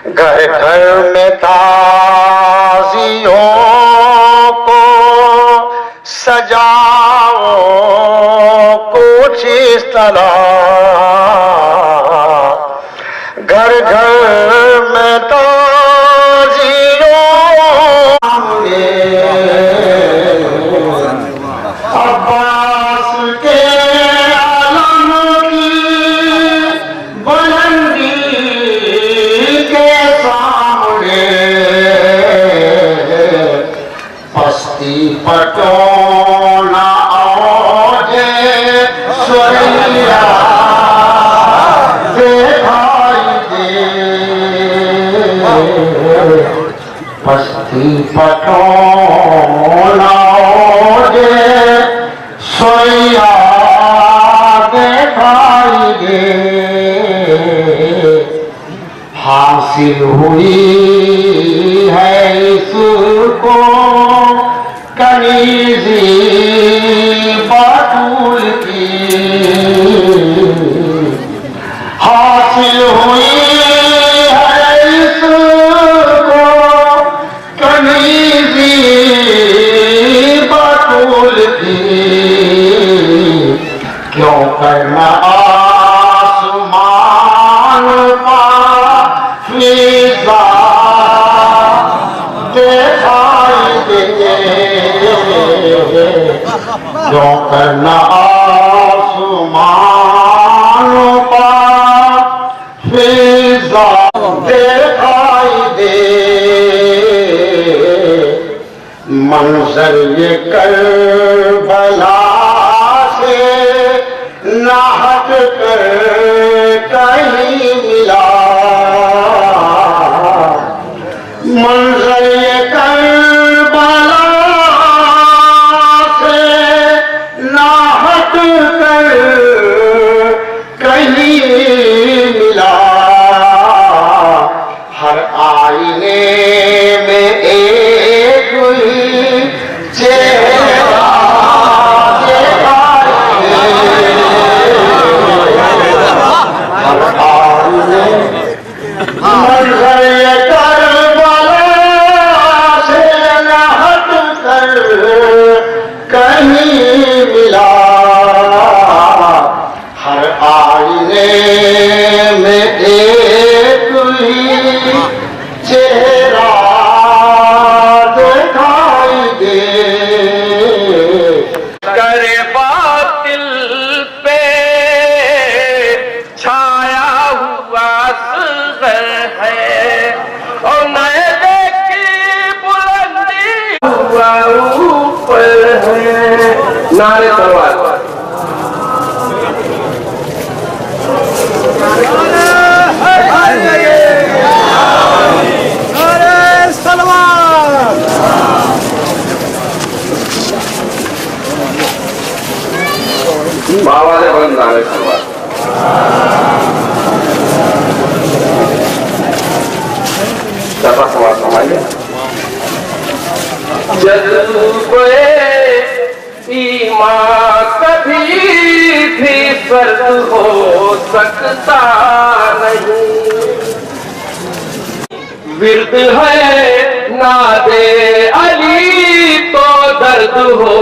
گھر گھر میں تازیوں کو سجاؤ کچھ اس طرح، گھر گھر میں تازیوں عباس کے علم کی بلندی کے سامنے پستی پٹونا اوجے سوریا دکھائی دے، پستی پٹونا اوجے سوریا دکھائی دے، حاصل ہوئی ہے اس کو کنیزی بطول کی، حاصل ہوئی ہے اس کو کنیزی بطول کی، کیوں کرنا آسمان پا فضا دکھائی دے، کیوں کرنا آسمان پا فضا دکھائی دے، منظر یہ کربلا سے نہ ہٹ کر کہیں ملا، منظر یہ کربلا سے نہ ہٹ کر کہیں ملا، ہر آئینے میں ایک ہی چہرہ دکھائی دے، ہر آئینے منظر یہ کربلا سے نہ ہٹ کر کہیں ملا، ہر آئینے میں ایک ہی چہرہ دکھائی دے، کرے باطل پہ چھایا ہوا صغر ہے، اور نئے کی بلندی ہوا اوپر ہے، نعرے تلوار بابا نے بلند نعرے تلوار، سفا سوار سمائیے، جذبے ایمان کبھی بھی فرد ہو سکتا نہیں، ورد ہے نادے علی تو درد ہو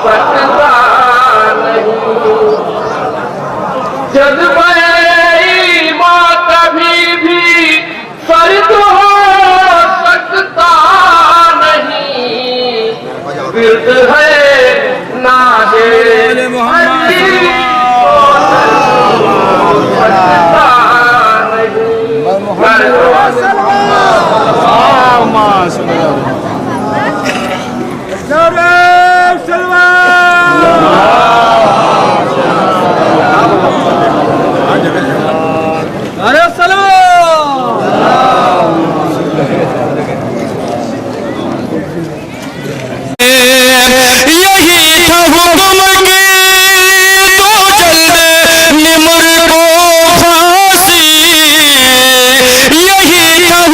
سکتا نہیں، جذبے ایمان کبھی بھی فرد ہو سکتا نہیں، ورد ہے نادے علی تو درد ہو سکتا نہیں، یہی تھا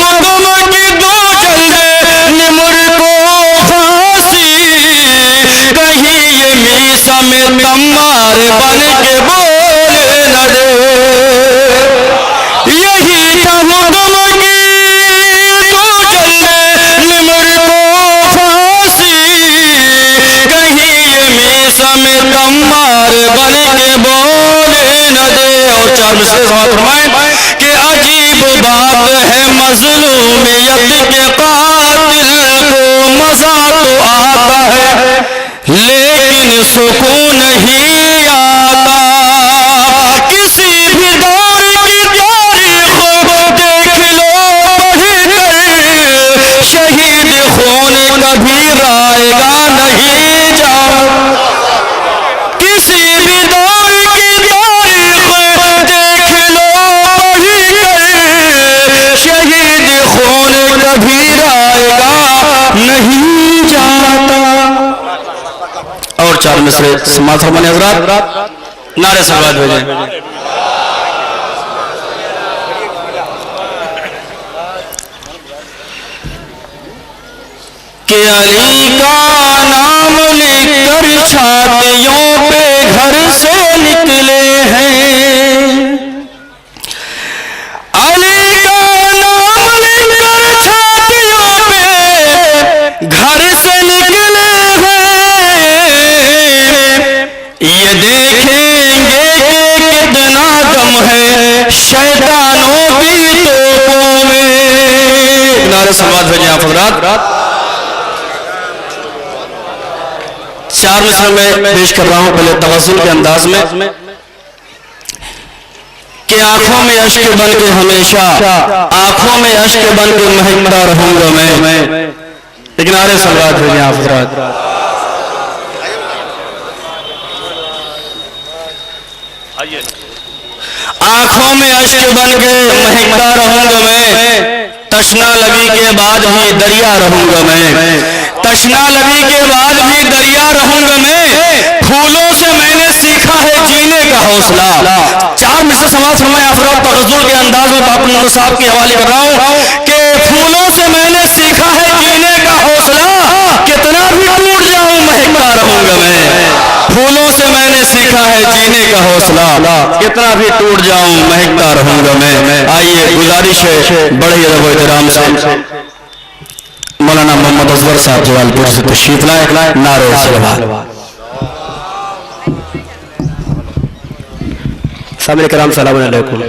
بن کے بولے نہ دے. اور 4 مصرے سماعت فرمائیں کہ عجیب بات ہے مظلومیت کے قاتل کو مزہ تو آتا ہے لیکن سکون نہیں آتا. کسی بھی دور کی تاریخ دیکھ لو پڑھ کر شہید خون کبھی رائے گا نہیں جاؤ. کسی بھی دور کی تاریخ دیکھ لو پڑھ کر شہید خون کبھی رائے گا نہیں جاتا. اور 4 مصرے سماعت فرمائیں حضرات. نعرے صلوات بھیجیں. کہ علی کا نام لکھ کر چھاتیوں پہ گھر سے نکلے ہیں. علی کا نام لکھ کر چھاتیوں پہ گھر سے نکلے ہیں. یہ دیکھیں گے کہ کتنا دم ہے شیطانوں کی توپوں میں. نعرے صلوات بھیجیں آپ حضرات. 4 مصرے میں پیش کر رہا ہوں پہلے توسل کے انداز میں کہ آنکھوں میں اشک بن کے ہمیشہ آنکھوں میں اشک بن کے مہکتا رہوں گا میں. ایک نعرے صلوات بھیجیں آپ حضرات. آنکھوں میں اشک بن کے مہکتا رہوں گا میں. تشنا لبی کے بعد بھی دریا رہوں گا میں. تشنا لبی کے بعد بھی دریا رہوں گا میں. پھولوں سے میں نے سیکھا ہے جینے کا حوصلہ. 4 مصرے سماعت فرمائیں افراد تغزل کے انداز میں باپ نور صاحب کے حوالے کر رہا ہوں کہ پھولوں سے میں نے سیکھا ہے جینے کا حوصلہ. کتنا بھی ٹوٹ جاؤں مہکتا رہوں گا میں. پھولوں سے میں نے سیکھا ہے جینے کا حوصلہ. کتنا بھی ٹوٹ جاؤں مہکتا رہوں گا میں. آئیے گزارش ہے بڑے ادب و احترام سے مولانا محمد اصغر صاحب جوال پور سے تشریف لائے. نعرے صلوات. سامعین کرام سلام علیکم.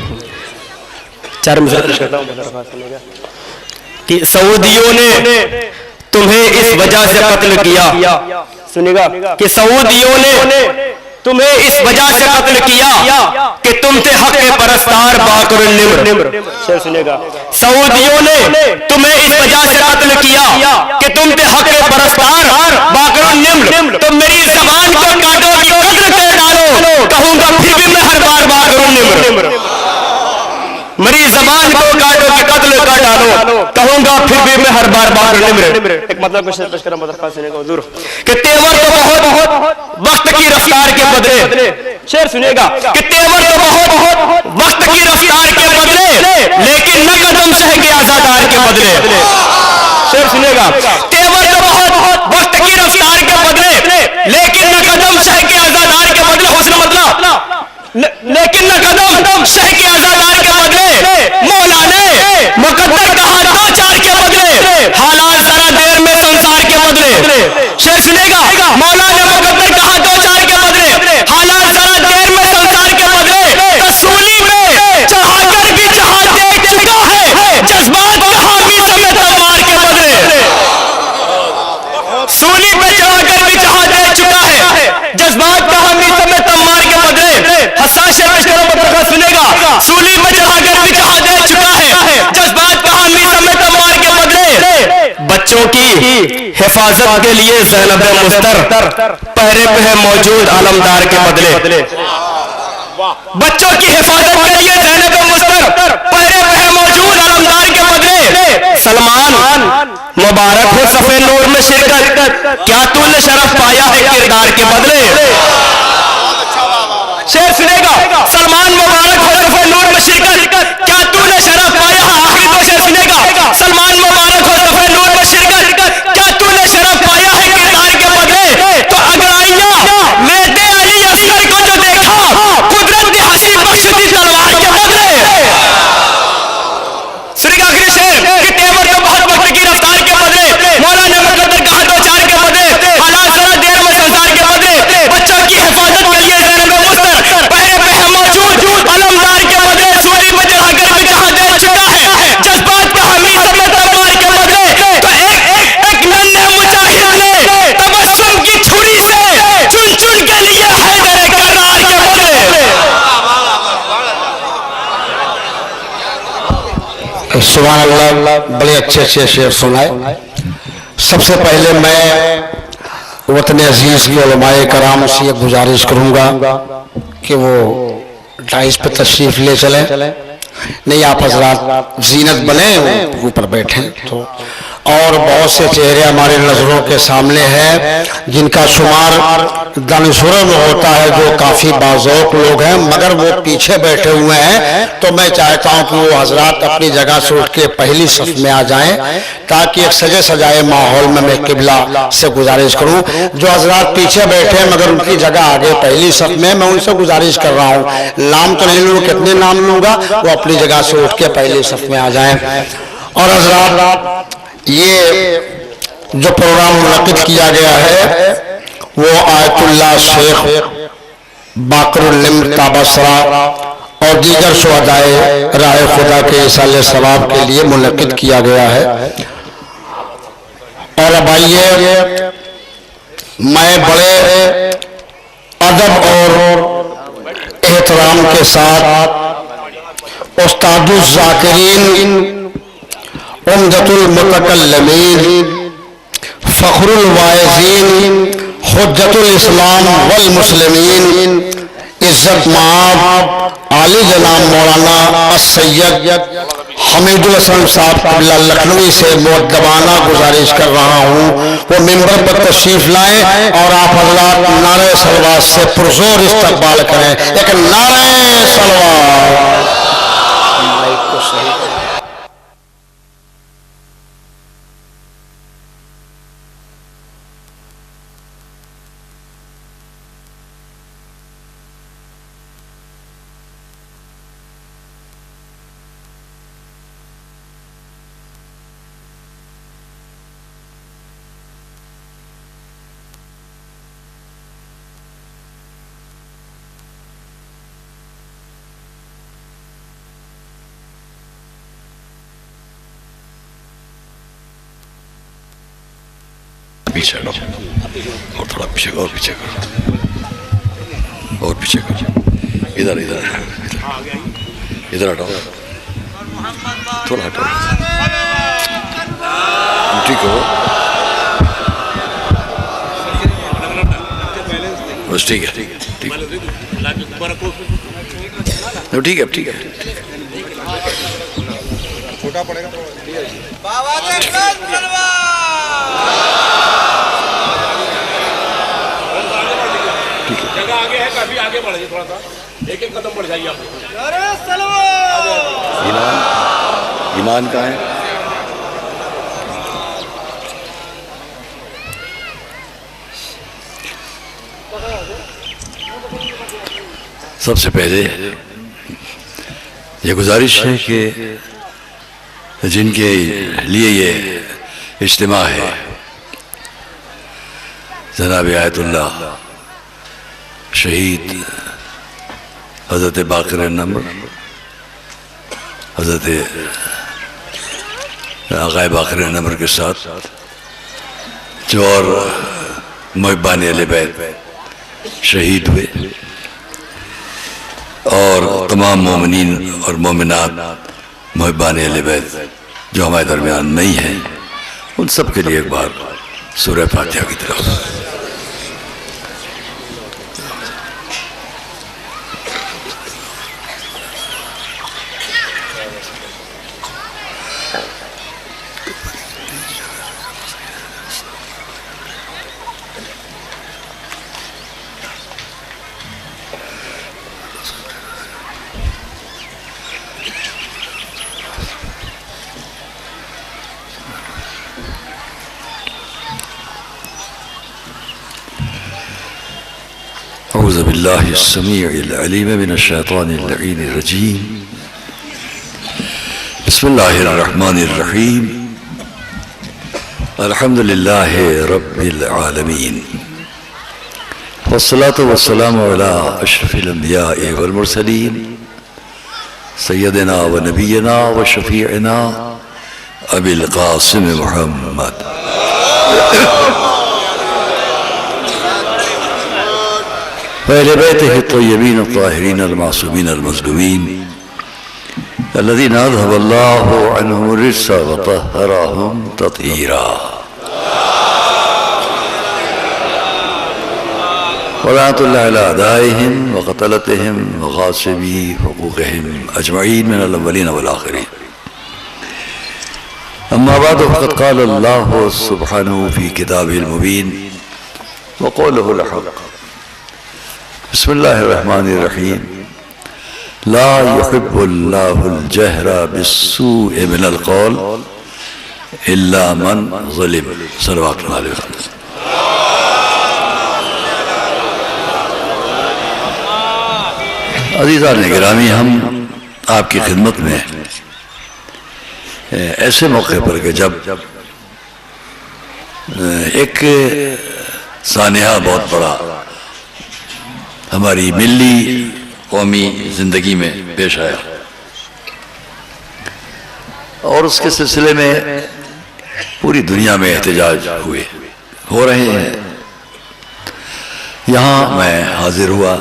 4 مصرے کہ سعودیوں نے تمہیں اس وجہ سے قتل کیا. سنیے گا کہ سعودیوں نے تمہیں اس وجہ سے قتل کیا کہ تم تھے حق پرستار باقر النمر. سنیے گا سعودیوں نے تمہیں اس وجہ سے قتل کیا کہ تم تھے حق پرستار باقر النمر. تم میری زبان کو کاٹو کہ قتل کر ڈالو کہوں گا پھر بھی میں ہر بار باقر النمر. میری زبان کو کاٹو کہ قتل کر ڈالو کہوں گا پھر بھی میں ہر بار باقر النمر. ایک مطلب کچھ پیش کرنا مدرخہ سننے کا حضور کہ تیور تو بہت وقت کی رفتار کے بدلے. شعر سنیے گا کہ تیور تو بہت وقت کی رفتار کے بدلے لیکن نہ قدم سہ کے آزادار کے بدلے. شعر سنیے گا تیور تو بہت وقت کی رفتار کے بدلے لیکن نہ قدم سہ کے آزادار کے بدلے. حسن مطلب لیکن نہ قدم سہ کے آزادار کے بدلے. مولا نے مقدر کہا 2-4 کے بدلے حالات ذرا دیر میں سنسار کے بدلے. شعر سنے گا مولا نے مقدر کہا 2-4 کے بدلے حالات ذرا دیر میں سنسار کے بدلے. رسولی میں چڑھا کر بھی جہاں دیکھ چکا ہے جذبات کا حامی سمیت تمار کے بدلے. سولی پہ چڑھا کر بھی جہاں دیکھ چکا ہے جذبات کا حامی سمیت تمار کے بدلے. حساس شعر مدرخہ سنے گا سولی پہ چڑھا کر بھی جہاں دیکھ چکا ہے جذبات کا حامی سمیت تمار کے بدلے. بچوں کی حفاظت کے لیے زینب مستر پہرے پہ ہے موجود علمدار کے بدلے. بچوں کی حفاظت کے لیے زینب مستر پہرے پہ ہے موجود علمدار کے بدلے. سلمان مبارک ہو صفے نور میں شرکت کیا تو نے شرف پایا ہے کردار کے بدلے. شعر سنے گا سلمان مبارک ہو صفے نور میں شرکت کیا تو نے شرف پایا ہے. آخری 2 شعر سنے گا سلمان مبارک ہو صفے نور میں شرکت کیا تو نے شرف پایا ہے کردار کے بدلے. تو اگر آئیہ لیتے علی اصغر کو جو دیکھا قدرت نے ہنسی بخش دی تلوار کے بدلے. سبحان اللہ، بڑے اچھے شعر سنائے۔ سب سے پہلے میں وطن عزیز کے علماء کرام سے یہ گزارش کروں گا کہ وہ ڈائس پہ تشریف لے چلیں، نہیں آپ حضرات زینت بنیں اوپر بیٹھیں تو، اور بہت سے چہرے ہماری نظروں کے سامنے ہیں جن کا شمار دانشوروں میں ہوتا ہے جو کافی باذوق لوگ ہیں، مگر وہ پیچھے بیٹھے ہوئے ہیں، تو میں چاہتا ہوں کہ وہ حضرات اپنی جگہ سے اٹھ کے پہلی صف میں آ جائیں تاکہ ایک سجے سجائے ماحول میں میں قبلہ سے گزارش کروں۔ جو حضرات پیچھے بیٹھے ہیں مگر ان کی جگہ آگے پہلی صف میں ان سے گزارش کر رہا ہوں، نام تو نہیں لوں، کتنے نام لوں گا، وہ اپنی جگہ سے اٹھ کے پہلی صف میں آ جائیں۔ اور حضرات یہ جو پروگرام منعقد کیا گیا ہے وہ آیت اللہ شیخ باقر النمر تاباسرا اور دیگر شہدائے راہ خدا کے ایصال ثواب کے لیے منعقد کیا گیا ہے۔ اور اب آئیے میں بڑے ادب اور احترام کے ساتھ استاد الذاکرین، عمدۃ المتکلمین، فخر الواعظین، حجت الاسلام والمسلمین، عزت مآب عالی جناب مولانا السید حمید الحسن صاحب قبلہ لکھنوی سے مؤدبانہ گزارش کر رہا ہوں وہ ممبر پر تشریف لائیں اور آپ حضرات نعرہ صلوات سے پرزور استقبال کریں۔ ایک نعرہ صلوات۔ پیچھے ہٹو اور تھوڑا پیچھے کرو، اور پیچھے کرو، اور پیچھے کرو، ادھر ادھر ادھر ہٹو، تھوڑا ہٹو، ٹھیک ہو بس، ٹھیک ہے ٹھیک ہے ٹھیک ہے ٹھیک ہے چھوٹا پڑے گا جگہ آگے ہے، کافی آگے بڑھائیے، تھوڑا سا ایک ایک قدم بڑھ جائیے آپ۔ ایمان کہاں ہے؟ سب سے پہلے یہ گزارش ہے کہ جن کے لیے یہ اجتماع ہے، جناب آیت اللہ شہید حضرت باقر النمر، حضرت آقا باقر النمر کے ساتھ جو اور محبان اہل بیت شہید ہوئے، اور تمام مومنین اور مومنات محبان اہل بیت جو ہمارے درمیان نہیں ہیں، ان سب کے لیے ایک بار سورہ فاتحہ کی طرف۔ اعوذ باللہ السمیع العلیم من الشیطان اللعین الرجیم، بسم اللہ الرحمن الرحیم، الحمدللہ رب العالمین، والصلاة والسلام علی اشرف الانبیاء والمرسلین، سیدنا و نبینا و شفیعنا ابی القاسم محمد وآل بیتہ الطیبین الطاہرین المعصومین المظلومین الذين أذهب الله عنهم الرجس وطهرهم تطهيرا ولعنة الله على أعدائهم وقتلتهم وغاصبي حقوقهم أجمعين من الأولين والآخرين. أما بعد فقد قال الله سبحانه في كتابه المبين وقوله الحق. بسم الله الرحمن الرحيم. لا يحب الله الجهر بالسوء من القول إلا من ظلم. صلوات الله عليه وسلم. عزیزان گرامی، ہم آپ کی خدمت میں ایسے موقع پر کہ جب ایک سانحہ بہت بڑا ہماری ملی قومی زندگی میں پیش آیا اور اس کے سلسلے میں پوری دنیا میں احتجاج ہو رہے ہیں، یہاں میں حاضر ہوا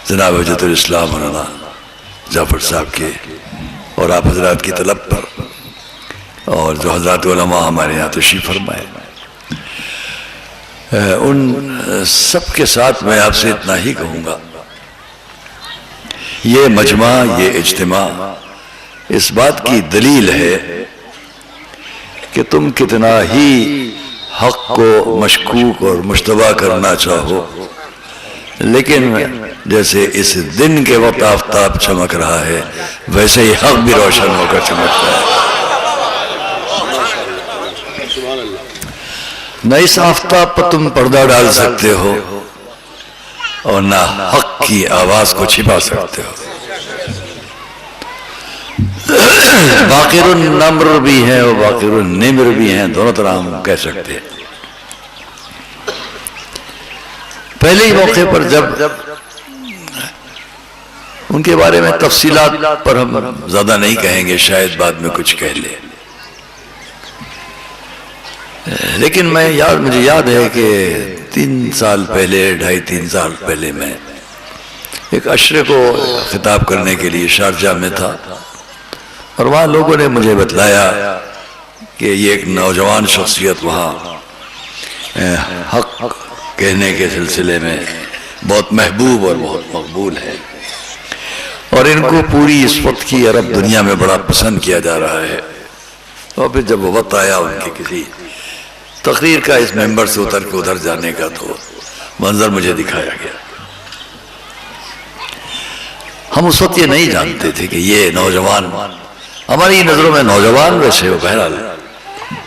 جناب حجت الاسلام مولانا جعفر صاحب کے اور آپ حضرات کی طلب پر، اور جو حضرات علماء ہمارے یہاں تشریف فرمائے، ان سب کے ساتھ میں آپ سے اتنا ہی کہوں گا، یہ مجمع، یہ اجتماع اس بات کی دلیل ہے کہ تم کتنا ہی حق کو مشکوک اور مشتبہ کرنا چاہو، لیکن جیسے اس دن کے وقت آفتاب چمک رہا ہے ویسے ہی حق بھی روشن ہو کر چمکتا ہے۔ نہ اس آفتاب پر تم پردہ ڈال سکتے ہو اور نہ حق کی آواز کو چھپا سکتے ہو۔ باقر النمر بھی ہیں اور باقر النمر بھی ہیں، دونوں طرح ہم کہہ سکتے ہیں۔ پہلے ہی موقع پر جب ان کے بارے میں تفصیلات پر ہم زیادہ نہیں کہیں گے، شاید بعد میں کچھ کہہ لیں، لیکن مجھے یاد ہے کہ 3 سال پہلے، 2.5-3 سال پہلے میں ایک عشرے کو خطاب کرنے کے لیے شارجہ میں تھا، اور وہاں لوگوں نے مجھے بتلایا کہ یہ ایک نوجوان شخصیت وہاں حق کہنے کے سلسلے میں بہت محبوب اور بہت مقبول ہے، اور ان کو پوری اس وقت کی عرب دنیا میں بڑا پسند کیا جا رہا ہے۔ اور پھر جب وہ وقت آیا ان کی کسی تقریر کا اس ممبر سے اتر کے ادھر جانے کا، تو منظر مجھے دکھایا گیا۔ ہم اس وقت یہ نہیں جانتے تھے کہ یہ نوجوان، ہماری نظروں میں نوجوان ویسے وہ بہرحال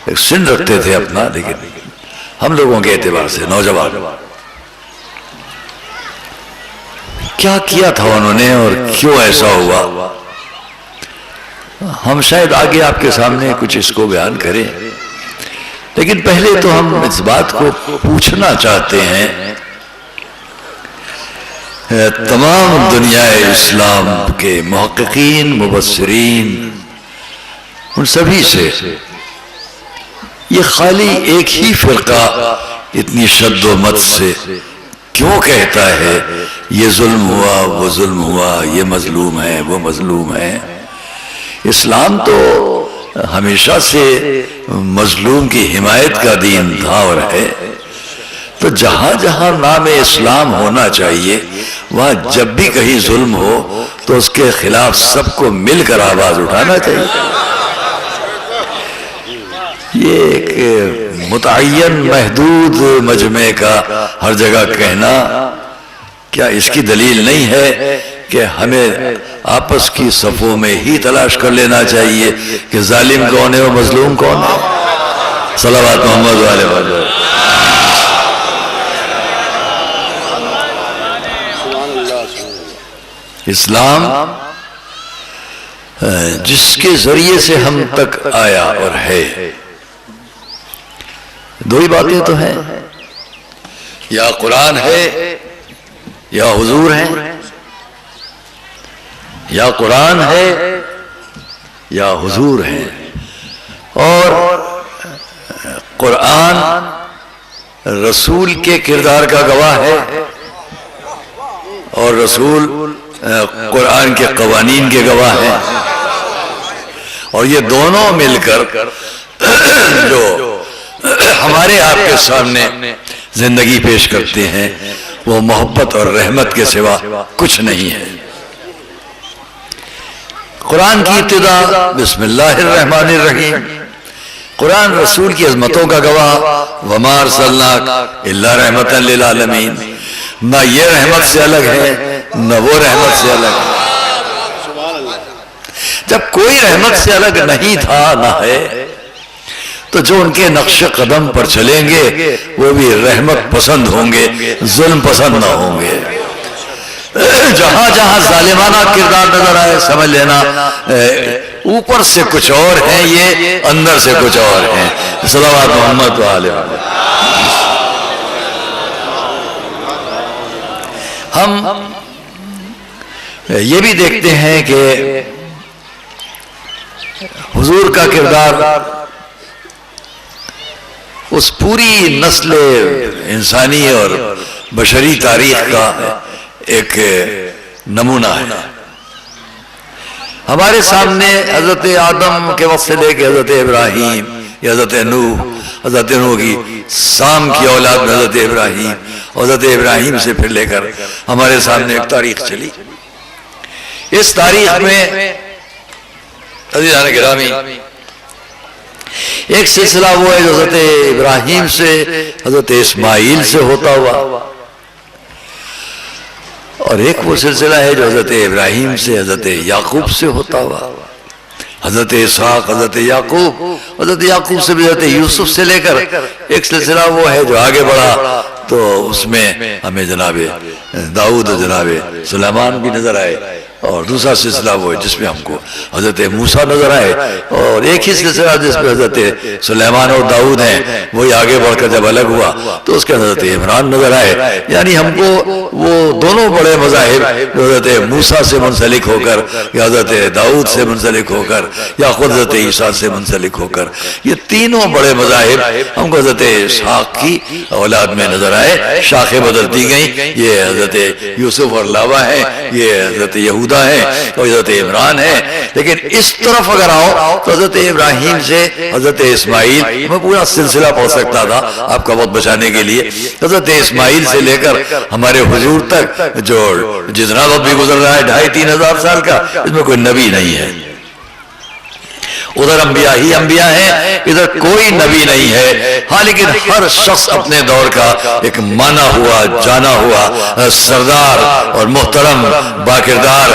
ایک سن رکھتے تھے اپنا، لیکن ہم لوگوں کے اعتبار سے نوجوان، کیا کیا تھا انہوں نے اور کیوں ایسا ہوا، ہم شاید آگے آپ کے سامنے کچھ اس کو بیان کریں، لیکن پہلے تو ہم اس بات کو پوچھنا چاہتے ہیں تمام دنیا اسلام کے محققین، مبصرین، ان سبھی سے، یہ خالی ایک ہی فرقہ اتنی شد و مت سے کیوں کہتا ہے یہ ظلم ہوا، وہ ظلم ہوا، یہ مظلوم ہے، وہ مظلوم ہے؟ اسلام تو ہمیشہ سے مظلوم کی حمایت کا دین تھا اور ہے، تو جہاں جہاں نام اسلام ہونا چاہیے وہاں جب بھی کہیں ظلم ہو تو اس کے خلاف سب کو مل کر آواز اٹھانا چاہیے۔ یہ ایک متعین محدود مجمع کا ہر جگہ کہنا، کیا اس کی دلیل نہیں ہے کہ ہمیں آپس کی صفوں میں ہی تلاش کر لینا چاہیے کہ ظالم کون ہے اور مظلوم کون ہے؟ صلوات محمد علیہ وسلم۔ اسلام جس کے ذریعے سے ہم تک آیا اور ہے، دو ہی باتیں تو ہیں، یا قرآن ہے یا حضور ہے، یا قرآن ہے یا حضور ہے، اور قرآن رسول کے کردار کا گواہ ہے اور رسول قرآن کے قوانین کے گواہ ہیں، اور یہ دونوں مل کر جو ہمارے آپ کے سامنے زندگی پیش کرتے ہیں وہ محبت اور رحمت کے سوا کچھ نہیں ہے۔ قرآن کی ابتدا بسم اللہ الرحمن الرحیم، قرآن رسول کی عظمتوں کا گواہ، وما ارسلناک الا رحمتا للعالمین، نہ یہ رحمت سے الگ ہے نہ وہ رحمت سے الگ ہے۔ جب کوئی رحمت سے الگ نہیں تھا نہ ہے تو جو ان کے نقش قدم پر چلیں گے وہ بھی رحمت پسند ہوں گے، ظلم پسند نہ ہوں گے۔ جہاں جہاں ظالمانہ کردار نظر آئے سمجھ لینا اوپر سے کچھ اور ہیں، یہ اندر سے کچھ اور ہیں۔ صلوات محمد و آلہ محمد۔ ہم یہ بھی دیکھتے ہیں کہ حضور کا کردار اس پوری نسل انسانی اور بشری تاریخ کا ایک نمونہ ہے۔ ہمارے سامنے حضرت آدم کے وقت سے لے کے حضرت ابراہیم یا حضرت نوح کی سام کی اولاد میں حضرت ابراہیم، حضرت ابراہیم سے پھر لے کر ہمارے سامنے ایک تاریخ چلی۔ اس تاریخ میں عزیزان گرامی ایک سلسلہ وہ ہے جو حضرت ابراہیم سے حضرت اسماعیل سے ہوتا ہوا، اور ایک وہ سلسلہ ہے جو حضرت ابراہیم سے حضرت یعقوب سے ہوتا ہوا، حضرت اسحاق، حضرت یعقوب سے بھی حضرت یوسف سے لے کر ایک سلسلہ وہ ہے جو آگے بڑھا تو اس میں ہمیں جناب داؤد اور جناب سلیمان بھی نظر آئے، اور دوسرا سلسلہ وہ ہے جس میں ہم کو حضرت موسیٰ نظر آئے، اور ایک ہی سلسلہ جس میں حضرت سلیمان اور داؤد ہیں وہی آگے بڑھ کر جب الگ ہوا تو اس کے حضرت عمران نظر آئے۔ یعنی ہم کو وہ دونوں بڑے مذاہب جو حضرت موسیٰ سے منسلک ہو کر یا حضرت داؤد سے منسلک ہو کر یا خود حضرت عیسیٰ سے منسلک ہو کر، یہ تینوں بڑے مذاہب ہم کو حضرت اسحاق کی اولاد میں نظر آئے۔ شاخیں بدلتی گئیں، یہ حضرت یوسف اور لاوا ہے، یہ حضرت یہودا ہے اور حضرت عمران ہے۔ لیکن اس طرف اگر آؤ تو حضرت ابراہیم سے حضرت اسماعیل، میں پورا سلسلہ پڑھ سکتا تھا آپ کا وقت بچانے کے لیے، حضرت اسماعیل سے لے کر ہمارے حضور تک جو جتنا وقت بھی گزر رہا ہے 2500-3000 سال کا، اس میں کوئی نبی نہیں ہے۔ ادھر انبیاء ہی انبیاء ہیں، ادھر کوئی نبی نہیں ہے۔ ہاں لیکن ہر شخص اپنے دور کا ایک مانا ہوا جانا ہوا سردار اور محترم باکردار،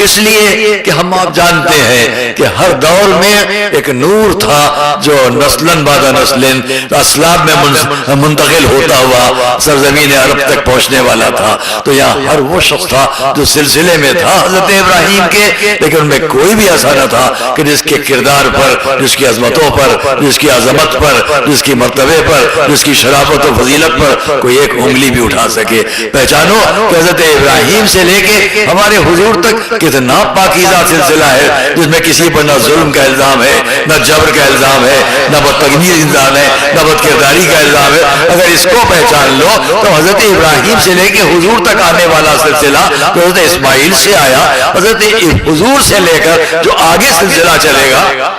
اس لیے کہ ہم آپ جانتے ہیں کہ ہر دور میں ایک نور تھا جو نسلاً بعد نسلاً اسلاب میں منتقل ہوتا ہوا سرزمین عرب تک پہنچنے والا تھا۔ تو یہاں ہر وہ شخص تھا جو سلسلے میں تھا حضرت ابراہیم کے، لیکن ان میں کوئی بھی ایسا نہ تھا کہ جس کے کردار پر، جس کی عظمتوں پر، جس کی عظمت پر، جس کی مرتبے پر، جس کی شرافت و فضیلت پر کوئی ایک انگلی بھی اٹھا سکے۔ پہچانو کہ حضرت ابراہیم سے لے کے ہمارے حضور تک کتنا پاکیزہ سلسلہ ہے جس میں کسی پر نہ ظلم کا الزام ہے، نہ جبر کا الزام ہے، نہ بدتمیزی کا الزام ہے، نہ بدکرداری کا الزام ہے۔ اگر اس کو پہچان لو تو حضرت ابراہیم سے لے کے حضور تک آنے والا سلسلہ جو حضرت اسماعیل سے آیا، حضرت حضور سے لے کر جو آگے سلسلہ چلے گا،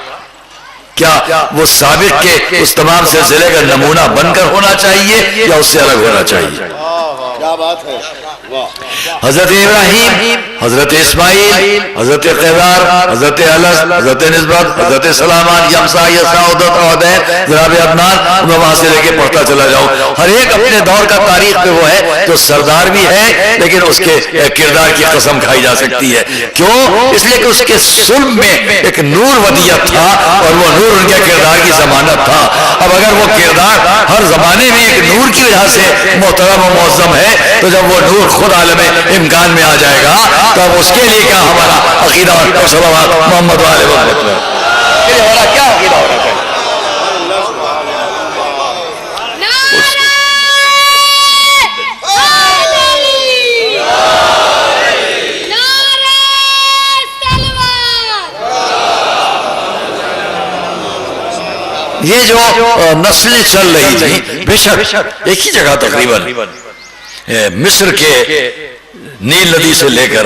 کیا وہ سابق کے اس تمام سلسلے کا نمونہ بن کر ہونا چاہیے یا اس سے الگ ہونا چاہیے؟ کیا بات ہے، حضرت ابراہیم، حضرت اسماعیل، حضرت قیدار، حضرت الس، حضرت نسبت، حضرت سلامان، یمسا، یسا، عدت، عدین، جناب عدنان، میں وہاں سے لے کے پڑھتا چلا جاؤں۔ ہر ایک اپنے دور کا تاریخ پہ وہ ہے جو سردار بھی ہے لیکن اس کے کردار کی قسم کھائی جا سکتی ہے۔ کیوں؟ اس لیے کہ اس کے سلم میں ایک نور ودیت تھا اور وہ نور ان کے کردار کی ضمانت تھا۔ اب اگر وہ کردار ہر زمانے میں ایک نور کی وجہ سے محترم و معظم ہے تو جب وہ نور خود عالم امکان میں آ جائے گا تب اس کے لیے کیا ہمارا عقیدہ اور صلوات محمد والے وقت میں ہمارا کیا عقیدہ ہونا چاہیے؟ یہ جو نسلیں چل رہی تھیں بے شک ایک ہی جگہ تقریباً مصر کے نیل ندی سے لے کر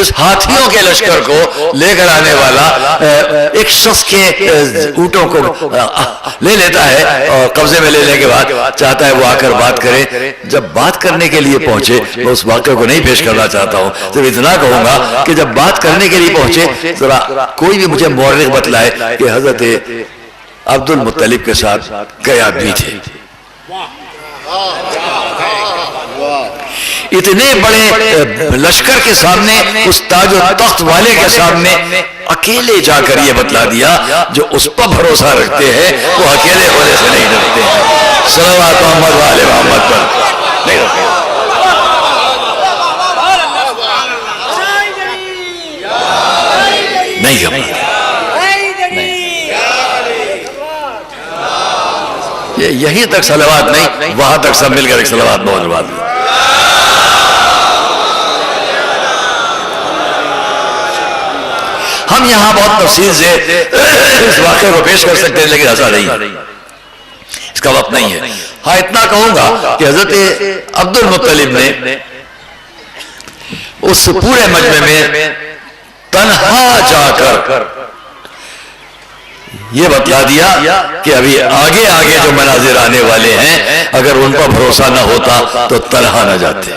اس ہاتھیوں کے لشکر کو لے کر آنے والا ایک شخص کے اونٹوں کو لے لیتا ہے اور قبضے میں لینے کے بعد چاہتا ہے وہ آ کر بات کرے. جب بات کرنے کے لیے پہنچے, میں اس واقعے کو نہیں پیش کرنا چاہتا ہوں, صرف اتنا کہوں گا کہ جب بات کرنے کے لیے پہنچے ذرا کوئی بھی مجھے مورخ بتلائے کہ حضرت عبد المطلب کے ساتھ گیا بھی تھے. اتنے بڑے لشکر کے سامنے, اس تاج و تخت والے کے سامنے اکیلے جا کر یہ بتلا دیا, جو اس پر بھروسہ رکھتے ہیں وہ اکیلے ہونے سے نہیں ڈرتے ہیں. صلوات محمد و آل محمد پر نہیں رکھتے. نہیں گھبراتے. یہیں تک صلوات نہیں, وہاں تک سب مل کر ایک صلوات بہت بات. ہم یہاں بہت تفصیل سے اس واقعے کو پیش کر سکتے ہیں, لیکن ایسا نہیں, اس کا وقت نہیں ہے. ہاں اتنا کہوں گا کہ حضرت عبد المطلب نے اس پورے مجمع میں تنہا جا کر یہ بتلا دیا کہ ابھی آگے آگے جو مناظر آنے والے ہیں, اگر ان پر بھروسہ نہ ہوتا تو تنہا نہ جاتے.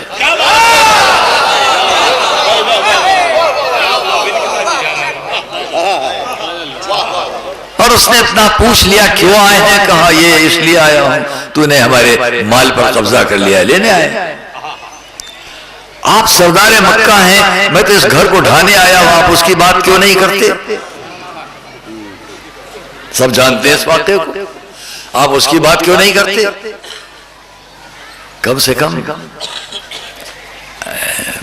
اور اس نے اپنا پوچھ لیا کیوں آئے ہیں, کہا یہ اس لیے آیا ہوں تو نے ہمارے مال پر قبضہ کر لیا, لینے آئے. آپ سردار مکہ ہیں, میں تو اس گھر کو ڈھانے آیا ہوں, آپ اس کی بات کیوں نہیں کرتے؟ سب جانتے ہیں اس واقعے کو, آپ اس کی بات کیوں نہیں کرتے؟ کم سے کم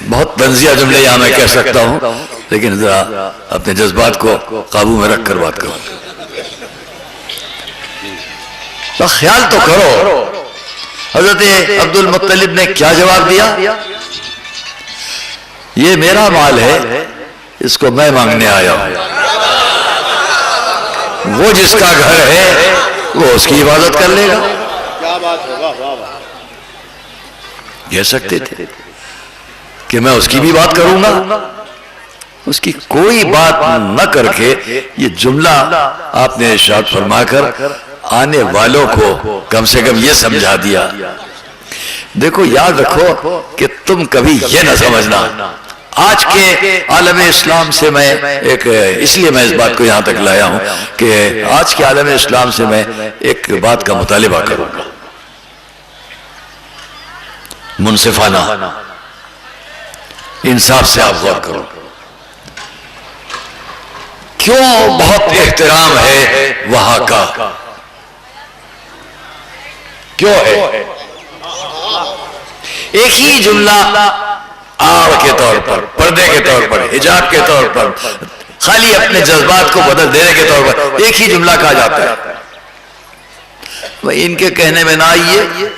بہت طنزیہ جملے یہاں میں کہہ سکتا ہوں, لیکن ذرا اپنے جذبات کو قابو میں رکھ کر بات کرو. تو خیال تو کرو حضرت عبد المطلب نے کیا جواب دیا, یہ میرا مال ہے, اس کو میں مانگنے آیا ہوں, وہ جس کا گھر ہے وہ اس کی عبادت کر لے گا. کہہ سکتے تھے کہ میں اس کی بھی بات کروں گا, اس کی کوئی بات نہ کر کے یہ جملہ آپ نے ارشاد فرما کر آنے والوں کو کم سے کم یہ سمجھا دیا. دیکھو یاد رکھو کہ تم کبھی یہ نہ سمجھنا, آج کے عالم اسلام سے میں ایک, اس لیے میں اس بات کو یہاں تک لایا ہوں کہ آج کے عالم اسلام سے میں ایک بات کا مطالبہ کروں گا, منصفانہ انصاف سے آپ غور کرو. کیوں بہت احترام ہے وہاں کا, کیوں ہے؟ ایک ہی جملہ آڑ کے طور پر, پردے کے طور پر, حجاب کے طور پر, خالی اپنے جذبات کو بدل دینے کے طور پر ایک ہی جملہ کہا جاتا ہے. ان کے کہنے میں نہ آئیے,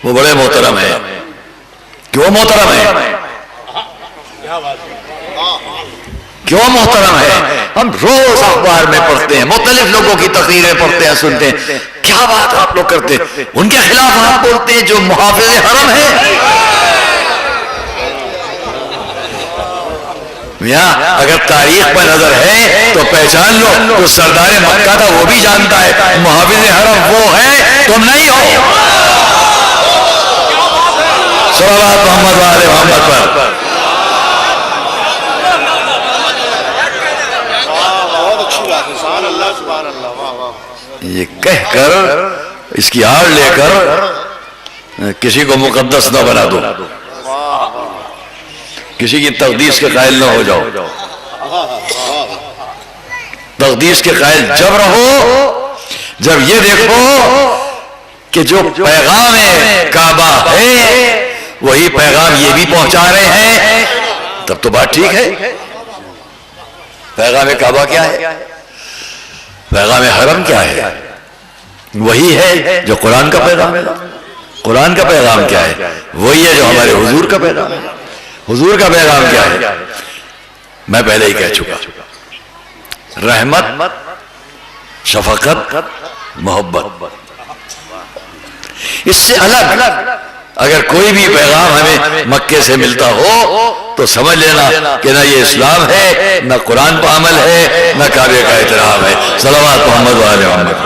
وہ بڑے محترم ہیں. کیوں محترم ہے؟ کیوں محترم ہے؟ ہم روز اخبار میں پڑھتے ہیں, مختلف لوگوں کی تقریریں پڑھتے ہیں, سنتے ہیں, کیا بات آپ لوگ کرتے ہیں, ان کے خلاف آپ بولتے ہیں جو محافظ حرم ہیں. اگر تاریخ پر نظر ہے تو پہچان لو, جو سردار مکہ تھا وہ بھی جانتا ہے, محافظ حرم وہ ہے, تم نہیں ہو. صلوات محمد و آل محمد پر. یہ کہہ کر, اس کی آڑ لے کر کسی کو مقدس نہ بنا دو, کسی کی تقدیس کے قائل نہ ہو جاؤ. تقدیس کے قائل جب رہو جب یہ دیکھو کہ جو پیغام کعبہ ہے وہی پیغام یہ بھی پہنچا رہے ہیں, تب تو بات ٹھیک ہے. پیغام کعبہ کیا ہے؟ پیغام حرم کیا ہے؟ وہی ہے جو قرآن کا پیغام ہے. قرآن کا پیغام کیا ہے؟ وہی ہے جو ہمارے حضور کا پیغام ہے. حضور کا پیغام کیا ہے؟ میں پہلے ہی کہہ چکا, رحمت, شفقت, محبت. اس سے الگ اگر کوئی بھی پیغام ہمیں مکے سے ملتا ہو تو سمجھ لینا کہ نہ یہ اسلام ہے، نہ قرآن پر عمل ہے، نہ کعبے کا احترام ہے۔ صلوات محمد و آل محمد۔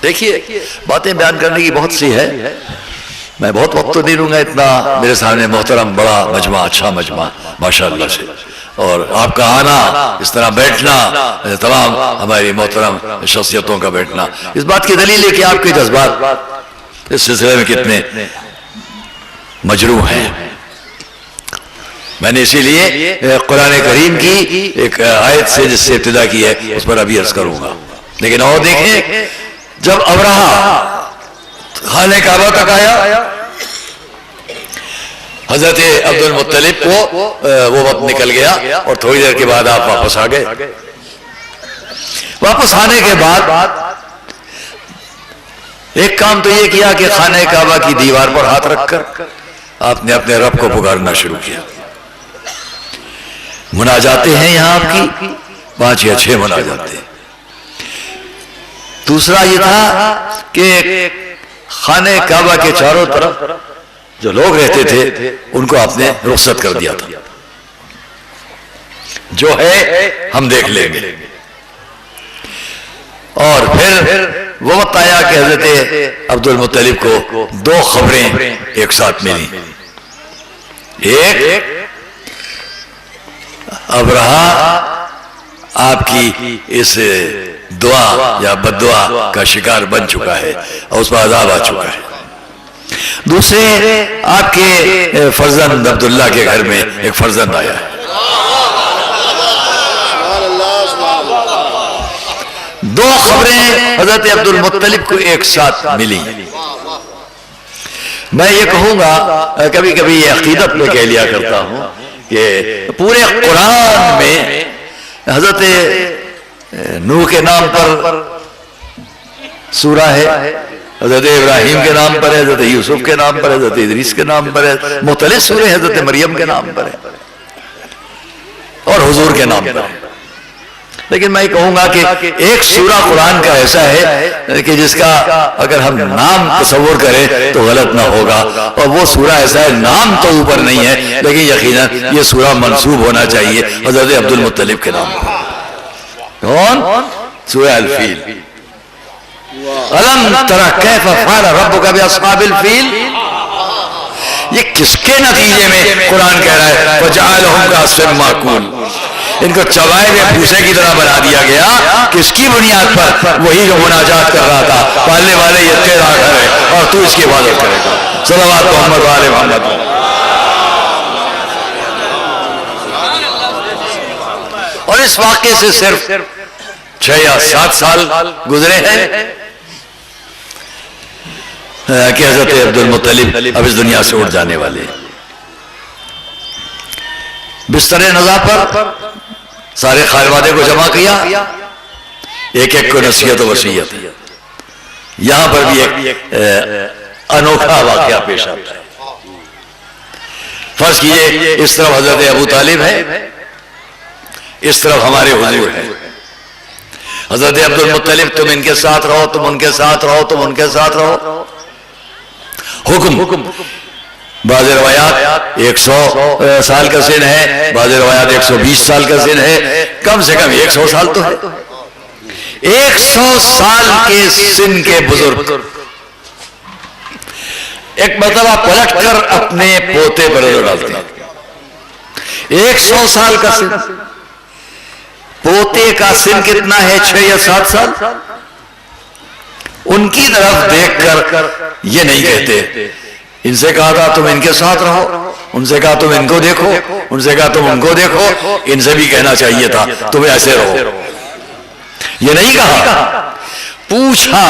دیکھیے باتیں بیان کرنے کی بہت سی ہے، میں بہت وقت تو نہیں لوں گا اتنا۔ میرے سامنے محترم بڑا مجمع، اچھا مجمع ماشاءاللہ سے، اور آپ کا آنا، اس طرح بیٹھنا، تمام ہماری محترم شخصیتوں کا بیٹھنا، اس بات کی دلیل ہے کہ آپ کے جذبات اس سلسلے میں کتنے مجروح ہیں۔ میں نے اسی لیے قرآن کریم کی ایک آیت سے جس سے ابتدا کی ہے اس پر ابھی عرض کروں گا۔ لیکن اور دیکھیں، جب ابرہہ خانہ کعبہ تک آیا، حضرت عبد المطلب کو وہ وقت نکل گیا اور تھوڑی دیر کے بعد آپ واپس آ گئے۔ واپس آنے کے بعد ایک کام تو یہ کیا کہ خانہ کعبہ کی دیوار پر ہاتھ رکھ کر آپ نے اپنے رب کو پکارنا شروع کیا۔ مناجاتیں ہیں یہاں آپ کی 5 یا 6 مناجاتیں۔ دوسرا یہ تھا کہ خانہ کعبہ کے چاروں طرف جو لوگ رہتے تھے ان کو آپ نے رخصت کر دیا تھا، جو ہے ہم دیکھ لیں گے۔ اور پھر وہ وقت آیا کہ حضرت عبد المطلب کو 2 خبریں ایک ساتھ ملی۔ ایک، ابرہہ آپ کی اس دعا یا بددعا کا شکار بن چکا ہے اور اس پر عذاب آ چکا ہے۔ دوسرے، آپ کے فرزند عبداللہ کے گھر میں ایک فرزند آیا ہے۔ 2 خبریں حضرت عبد المطلب کو ایک ساتھ ملی۔ میں یہ کہوں گا، کبھی کبھی یہ عقیدت میں کہہ لیا کرتا ہوں کہ پورے قرآن میں حضرت نوح کے نام پر سورہ ہے، حضرت ابراہیم کے نام پر ہے، حضرت یوسف کے نام پر ہے، حضرت ادریس کے نام پر ہے، مختلف سورے حضرت مریم کے نام پر ہے اور حضور کے نام پر ہے۔ لیکن میں یہ کہوں گا کہ ایک سورہ قرآن کا ایسا ہے کہ جس کا اگر ہم نام تصور کریں تو غلط نہ ہوگا، اور وہ سورہ ایسا ہے، نام تو اوپر نہیں ہے لیکن یقیناً یہ سورہ منسوب ہونا چاہیے حضرت عبد المطلب کے نام پر۔ کون؟ سورہ الفیل۔ أَلَمْ تَرَ كَيْفَ فَعَلَ رَبُّكَ بِأَصْحَابِ الْفِيلِ، یہ کس کے نتیجے میں قرآن کہہ رہا ہے فَجَعَلَهُمْ كَعَصْفٍ مَّأْكُولٍ، ان کو چبائے ہوئے بھوسے کی طرح بنا دیا گیا۔ کس کی بنیاد پر؟ وہی جو مناجات کر رہا تھا، پالنے والے یہ تیرا گھر ہے اور تو اس کی عبادت کرے گا۔ صلوات محمد و آل محمد۔ اور اس واقعے سے صرف 6 یا 7 سال گزرے ہیں کہ حضرت عبد المطلب اب اس دنیا سے اٹھ جانے والے۔ بستر نزا پر سارے خانوادے کو جمع کیا، ایک ایک کو نصیحت و وصیت۔ یہاں پر بھی ایک انوکھا واقعہ پیش آتا ہے۔ فرض کیجئے اس طرف حضرت ابو طالب ہے، اس طرف ہمارے حضور ہیں۔ حضرت عبد المطلب تم ان کے ساتھ رہو، تم ان کے ساتھ رہو، تم ان کے ساتھ رہو۔ حکم، بعض روایات 100 سال کا سن ہے، بعض روایات 120 سال کا سن ہے، کم سے کم 100 سال تو ہے۔ 100 سال کے سن کے بزرگ ایک مرتبہ پلٹ کر اپنے پوتے پر نظر ڈالتے ہیں۔ 100 سال کا سن، پوتے کا سن کتنا ہے؟ 6 یا 7 سال۔ ان کی طرف دیکھ کر یہ نہیں کہتے، ان سے کہا تھا تم ان کے ساتھ رہو، ان سے کہا تم ان کو دیکھو، ان سے کہا تم ان کو دیکھو، ان سے بھی کہنا چاہیے تھا تم ایسے رہو۔ یہ نہیں کہا، پوچھا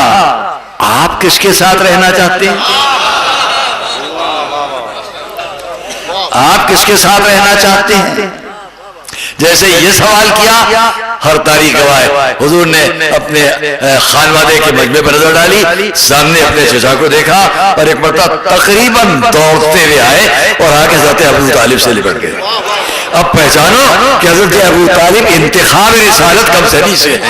آپ کس کے ساتھ رہنا چاہتے ہیں؟ آپ کس کے ساتھ رہنا چاہتے ہیں؟ جیسے یہ سوال کیا، ہر تاریخ گواہ ہے حضور نے اپنے خانوادے کے مجمع پر نظر ڈالی، سامنے اپنے چچا کو دیکھا اور ایک مرتبہ تقریباً دوڑتے ہوئے آئے اور آ کے حضرت ابو طالب سے لپٹ گئے۔ اب پہچانو کہ حضرت ابو طالب انتخاب رسالت کم سنی سے ہے۔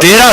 13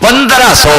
1500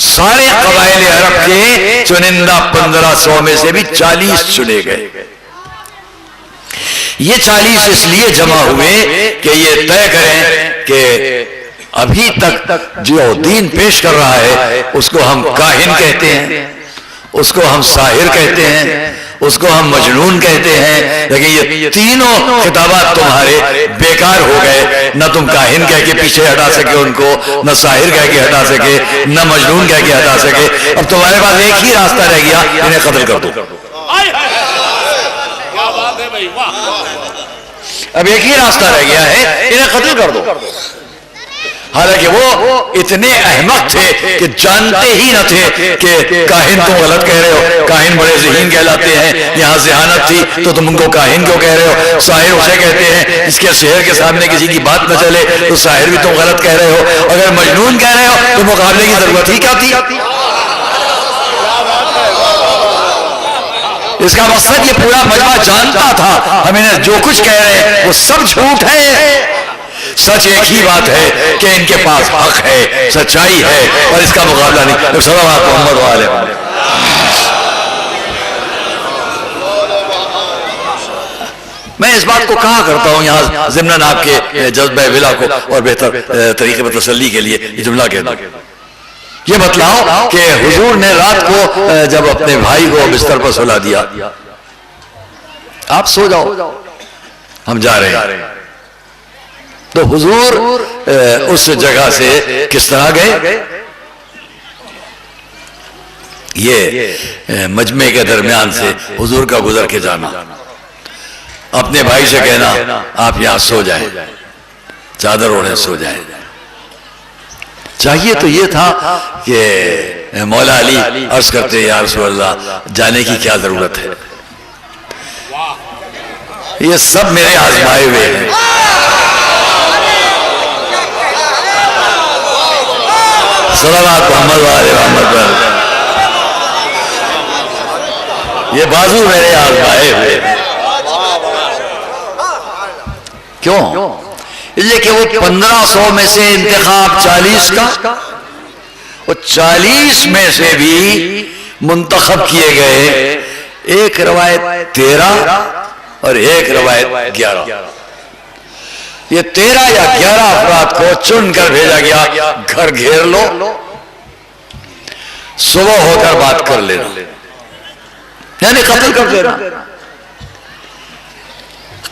سارے قبائل عرب کے چنندہ 1500 میں سے بھی 40 چنے گئے. یہ 40 اس لیے جمع ہوئے کہ یہ طے کریں کہ ابھی تک جو دین پیش کر رہا ہے اس کو ہم کاہن کہتے ہیں, اس کو ہم ساحر کہتے ہیں, اس کو ہم مجنون کہتے ہیں, لیکن یہ تینوں خطابات تمہارے بیکار ہو گئے. نہ تم کاہن کہہ کے پیچھے ہٹا سکے ان کو, نہ ساحر کہہ کے ہٹا سکے, نہ مجنون کہہ کے ہٹا سکے. اب تمہارے پاس ایک ہی راستہ رہ گیا, انہیں قتل کر دو. اب ایک ہی راستہ رہ گیا ہے, انہیں قتل کر دو. حالانکہ وہ اتنے احمق تھے کہ جانتے ہی نہ تھے کہ کاہن تم غلط کہہ رہے ہو, کاہن بڑے ذہین کہلاتے ہیں, یہاں ذہانت تھی تو تم ان کو کاہن کیوں کہہ رہے ہو. ساحر اسے کہتے ہیں اس کے شہر کے سامنے کسی کی بات نہ چلے تو ساحر بھی تم غلط کہہ رہے ہو. اگر مجنون کہہ رہے ہو تو مقابلے کی ضرورت ہی کیا تھی. اس کا مقصد یہ پورا مجمع جانتا تھا ہم انہیں جو کچھ کہہ رہے ہیں وہ سب جھوٹ ہے. سچ ایک ہی بات ہے کہ ان کے پاس حق ہے, سچائی ہے, اور اس کا مقابلہ نہیں. صلوات محمد والے. میں اس بات کو کہا کرتا ہوں یہاں ضمن آپ کے جذبہ ولا کو اور بہتر طریقے پر تسلی کے لیے یہ جملہ کہتا ہوں. یہ بتلاؤ کہ حضور نے رات کو جب اپنے بھائی کو بستر پر سلا دیا, آپ سو جاؤ ہم جا رہے ہیں, تو حضور اس جگہ سے کس طرح گئے؟ یہ مجمع کے درمیان سے حضور کا گزر کے جانا, اپنے بھائی سے کہنا آپ یہاں سو جائیں, چادر اوڑھیں سو جائیں. چاہیے تو یہ تھا کہ مولا علی عرض کرتے یا رسول اللہ جانے کی کیا ضرورت ہے, یہ سب میرے آزمائے ہوئے ہیں. صلوات محمد والے محمد پر. یہ بازو میرے آزمائے ہوئے ہیں. کیوں؟ اس لیے کہ وہ 1500 میں سے انتخاب 40 کا, وہ 40 میں سے بھی منتخب کیے گئے. ایک روایت 13 اور ایک روایت 11. یہ 13 یا 11 افراد کو چن کر بھیجا گیا, گھر گھیر لو, صبح ہو کر بات کر لینا, یعنی قتل کر دینا.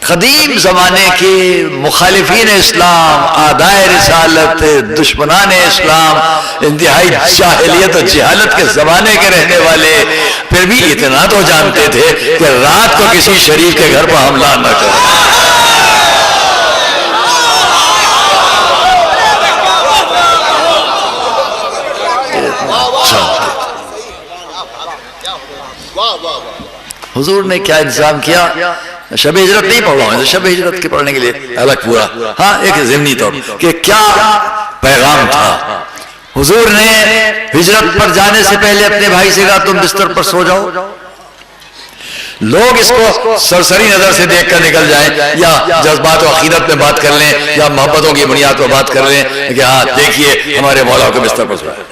قدیم زمانے کے مخالفین اسلام, اعدائے رسالت, دشمنان اسلام, انتہائی جاہلیت اور جہالت کے زمانے کے رہنے والے پھر بھی اتنا تو جانتے تھے کہ رات کو کسی شریف کے گھر پر حملہ نہ کریں. حضور نے کیا انتظام کیا؟ شب ہجرت نہیں پڑھ رہا ہوں, شب ہجرت کے پڑھنے کے لیے الگ پورا, ہاں ایک ضمنی طور کہ کیا پیغام تھا. حضور نے ہجرت پر جانے سے پہلے اپنے بھائی سے کہا تم بستر پر سو جاؤ. لوگ اس کو سرسری نظر سے دیکھ کر نکل جائیں, یا جذبات و عقیدت میں بات کر لیں, یا محبتوں کی بنیاد پر بات کر لیں کہ ہاں دیکھیے ہمارے مولا کو بستر پر سویا.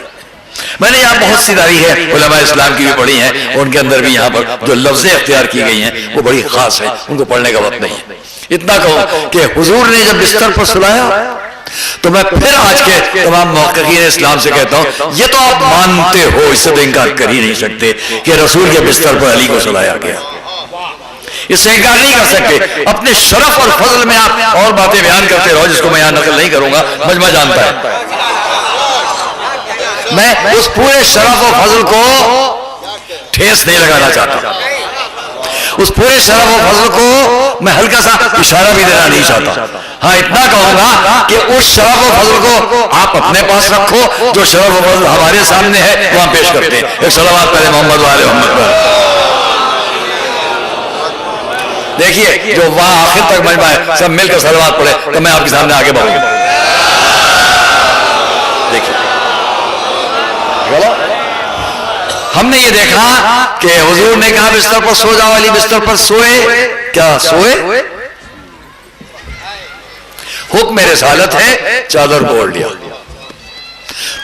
میں نے یہاں بہت سی تاریخ ہے علماء اسلام کی بھی پڑھی ہیں, ان کے اندر بھی یہاں پر جو لفظیں اختیار کی گئی ہیں وہ بڑی خاص ہیں, ان کو پڑھنے کا وقت نہیں ہے. اتنا کہوں کہ حضور نے جب بستر پر سلایا تو میں پھر آج کے تمام محققین اسلام سے کہتا ہوں یہ تو آپ مانتے ہو, اس سے تو انکار کر ہی نہیں سکتے کہ رسول کے بستر پر علی کو سلایا گیا. اس سے انکار نہیں کر سکتے. اپنے شرف اور فضل میں آپ اور باتیں بیان کرتے رہو جس کو میں یہاں نقل نہیں کروں گا, مجمع جانتا ہے. میں اس پورے شرف و فضل کو ٹھیس نہیں لگانا چاہتا, اس پورے شرف و فضل کو میں ہلکا سا اشارہ بھی دینا نہیں چاہتا. ہاں اتنا کہوں گا کہ اس شرف و فضل کو آپ اپنے پاس رکھو, جو شرف و فضل ہمارے سامنے ہے وہاں پیش کرتے ہیں. ایک صلوات پہلے محمد والے محمد پر. دیکھیے جو وہاں آخر تک مجمع ہے سب مل کر صلوات پڑھے تو میں آپ کے سامنے آگے بڑھوں گا. دیکھیے ہم نے یہ دیکھا کہ حضور نے کہا بستر پر سو جاؤ, علی بستر پر سوئے. کیا سوئے؟ حکم رسالت ہے, چادر کو اوڑھ لیا.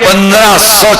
1500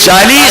40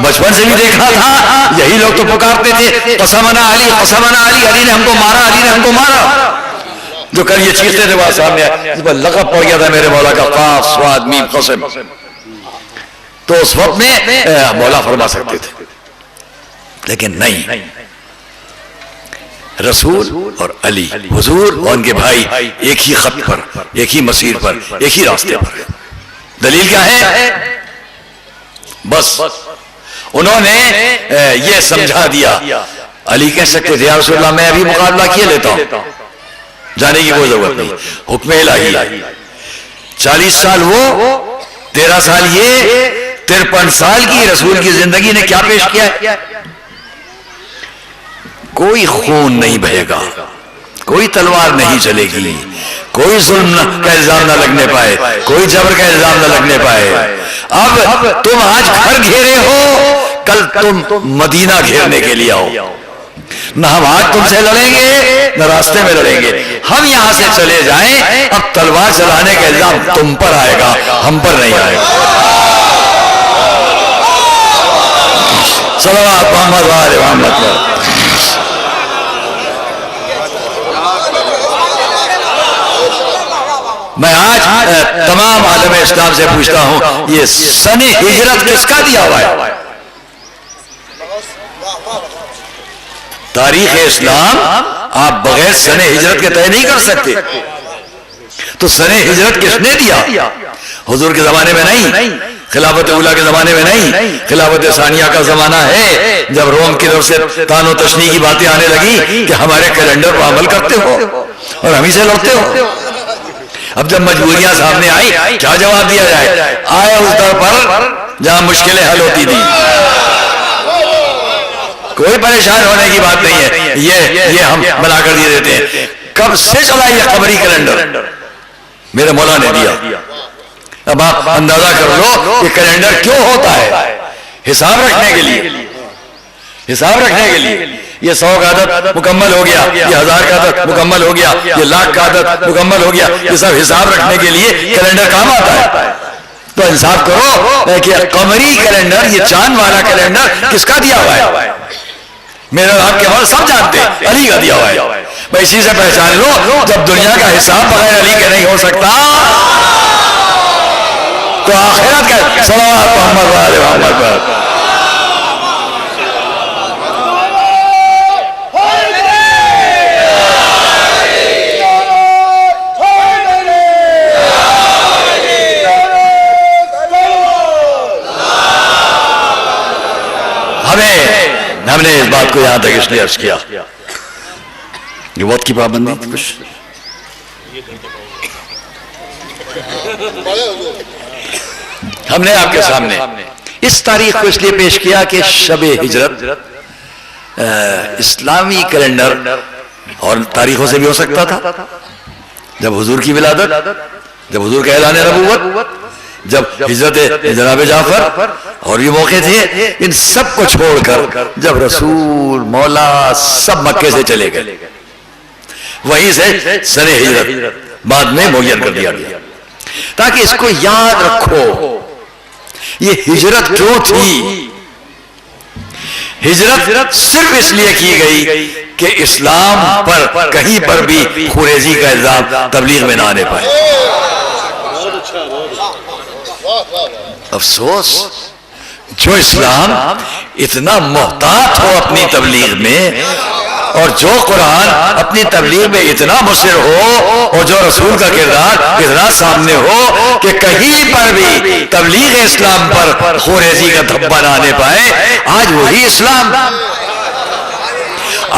بچپن سے بھی دیکھا تھا، یہی لوگ تو پکارتے تھے قسمنا علی قسمنا علی، علی نے ہم کو مارا، علی نے ہم کو مارا. جو کل یہ چیختے تھے وہاں سامنے اس پر لقب پڑ گیا تھا میرے مولا کا قاف صاد میم قسم. تو اس وقت میں مولا فرما سکتے تھے، لیکن نہیں، رسول اور علی، حضور اور ان کے بھائی ایک ہی خط پر، ایک ہی مسیر پر، ایک ہی راستے پر. دلیل کیا ہے؟ بس انہوں نے یہ سمجھا دیا. علی کہہ سکتے تھے یا رسول اللہ میں ابھی مقابلہ کیے لیتا ہوں، جانے کی کوئی ضرورت نہیں، حکم الہی. 40 سال وہ، 13 سال یہ، 53 سال کی رسول کی زندگی نے کیا پیش کیا ہے؟ کوئی خون نہیں بہے گا، کوئی تلوار نہیں چلے گی، کوئی ظلم کا الزام نہ لگنے پائے، کوئی جبر کا الزام نہ لگنے پائے. اب تم آج گھر گھیرے ہو، کل تم مدینہ گھیرنے کے لیے آؤ. نہ ہم آج تم سے لڑیں گے نہ راستے میں لڑیں گے. ہم یہاں سے چلے جائیں، اب تلوار چلانے کا الزام تم پر آئے گا، ہم پر نہیں آئے گا. صلوات محمد و آل محمد. میں آج تمام عالم اسلام سے پوچھتا ہوں، یہ سن ہجرت کس کا دیا ہوا ہے؟ تاریخ اسلام آپ بغیر سن ہجرت کے طے نہیں کر سکتے. تو سن ہجرت کس نے دیا؟ حضور کے زمانے میں نہیں، خلافت اولیٰ کے زمانے میں نہیں، خلافت ثانیہ کا زمانہ ہے جب روم کی طرف سے تان و تشنیع کی باتیں آنے لگی کہ ہمارے کیلنڈر پر عمل کرتے ہو اور ہم ہی سے لڑتے ہو. اب جب مجبوریاں سامنے آئی کیا جواب دیا جائے؟ آئے اس در پر جہاں مشکلیں حل ہوتی تھی. کوئی پریشان ہونے کی بات نہیں ہے، یہ ہم بنا کر دیے دیتے ہیں. کب سے چلا یہ قمری کیلنڈر؟ میرے مولا نے دیا. اب آپ اندازہ کر لو کہ کیلنڈر کیوں ہوتا ہے؟ حساب رکھنے کے لیے، حساب رکھنے کے لیے. یہ 100 کا عدد مکمل ہو گیا، یہ 1000 کا عدد مکمل ہو گیا، یہ لاکھ کا عدد مکمل ہو گیا. یہ سب حساب رکھنے کے لیے کیلنڈر کام آتا ہے. تو انصاف کرو کہ قمری کیلنڈر، یہ چاند والا کیلنڈر کس کا دیا ہوا ہے؟ میرے آپ کے بعد سب جانتے ہیں علی کا دیا ہوا ہے. میں اسی سے پہچان لو جب دنیا کا حساب بغیر علی کے نہیں ہو سکتا تو آخرت کا صلوات محمد و آل محمد پر. ہم نے اس بات کو یہاں تک اس لیے عرض کیا، یہ وقت کی پابندی تھی. کچھ ہم نے آپ کے سامنے اس تاریخ کو اس لیے پیش کیا کہ شب ہجرت اسلامی کیلنڈر اور تاریخوں سے بھی ہو سکتا تھا. جب حضور کی ولادت، جب حضور کا اعلان نبوت، جب ہجرت جناب جعفر اور یہ موقع تھے، ان سب کو چھوڑ کر جب رسول مولا سب مکے سے چلے گئے، وہیں سے سن ہجرت بعد میں معین کر دیا گیا. تاکہ اس کو یاد رکھو یہ ہجرت کیوں تھی. ہجرت صرف اس لیے کی گئی کہ اسلام پر کہیں پر بھی خوریزی کا الزام تبلیغ میں نہ آنے پائے. افسوس جو اسلام اتنا محتاط ہو اپنی تبلیغ میں، اور جو قرآن اپنی تبلیغ میں اتنا مصر ہو، اور جو رسول کا کردار اتنا سامنے ہو کہ کہیں پر بھی تبلیغ اسلام پر خوریزی کا دھبا نہ آنے پائے، آج وہی اسلام،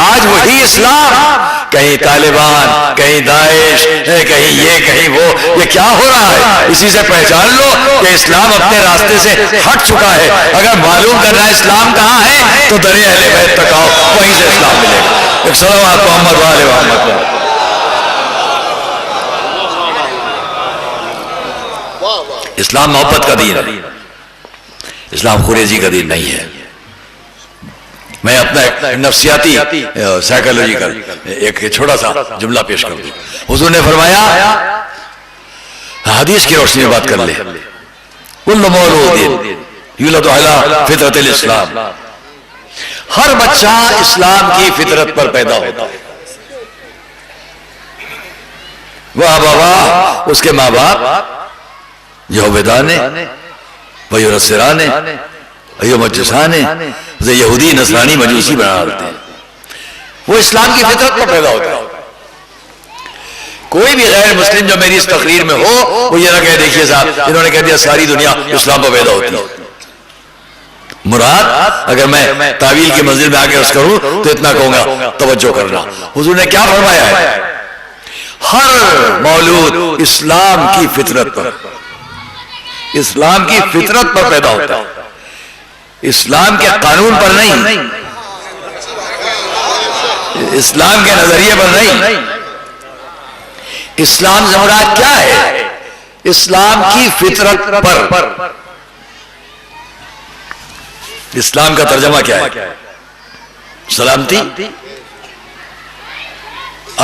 آج وہی اسلام کہیں طالبان، کہیں داعش، کہیں یہ کہیں وہ، یہ کیا ہو رہا ہے؟ اسی سے پہچان لو کہ اسلام اپنے راستے سے ہٹ چکا ہے. اگر معلوم کرنا ہے اسلام کہاں ہے تو درِ اہل بیت تک آؤ، وہیں سے اسلام ملے گا. ایک صلوات محمد و آل محمد. اسلام محبت کا دین ہے، اسلام خوریزی کا دین نہیں ہے. میں اپنا ایک نفسیاتی سائیکالوجیکل ایک چھوٹا سا جملہ پیش کر دوں. حضور نے فرمایا، حدیث کی روشنی میں بات کر لے، کل مولود یولد علی فطرت الاسلام، ہر بچہ اسلام کی فطرت پر پیدا ہوتا ہے. وہ بابا اس کے ماں باپ یہودان وہ یونسران ایو مجوسان اسے یہودی نصرانی مجوسی بنا دیتے ہیں. وہ اسلام کی فطرت پر پیدا ہوتا ہے. کوئی بھی غیر مسلم جو میری اس تقریر میں ہو وہ یہ نہ کہے دیکھیے صاحب انہوں نے کہہ دیا ساری دنیا اسلام پر پیدا ہوتی ہے. مراد اگر میں تعویل کی منزل میں آ کے عرض کروں تو اتنا کہوں گا توجہ کرنا. حضور نے کیا فرمایا ہے؟ ہر مولود اسلام کی فطرت پر، اسلام کی فطرت پر پیدا ہوتا ہے، اسلام کے قانون پر نہیں، اسلام کے نظریے پر نہیں. اسلام سے مراد کیا ہے؟ اسلام کی فطرت پر. اسلام کا ترجمہ کیا ہے؟ سلامتی،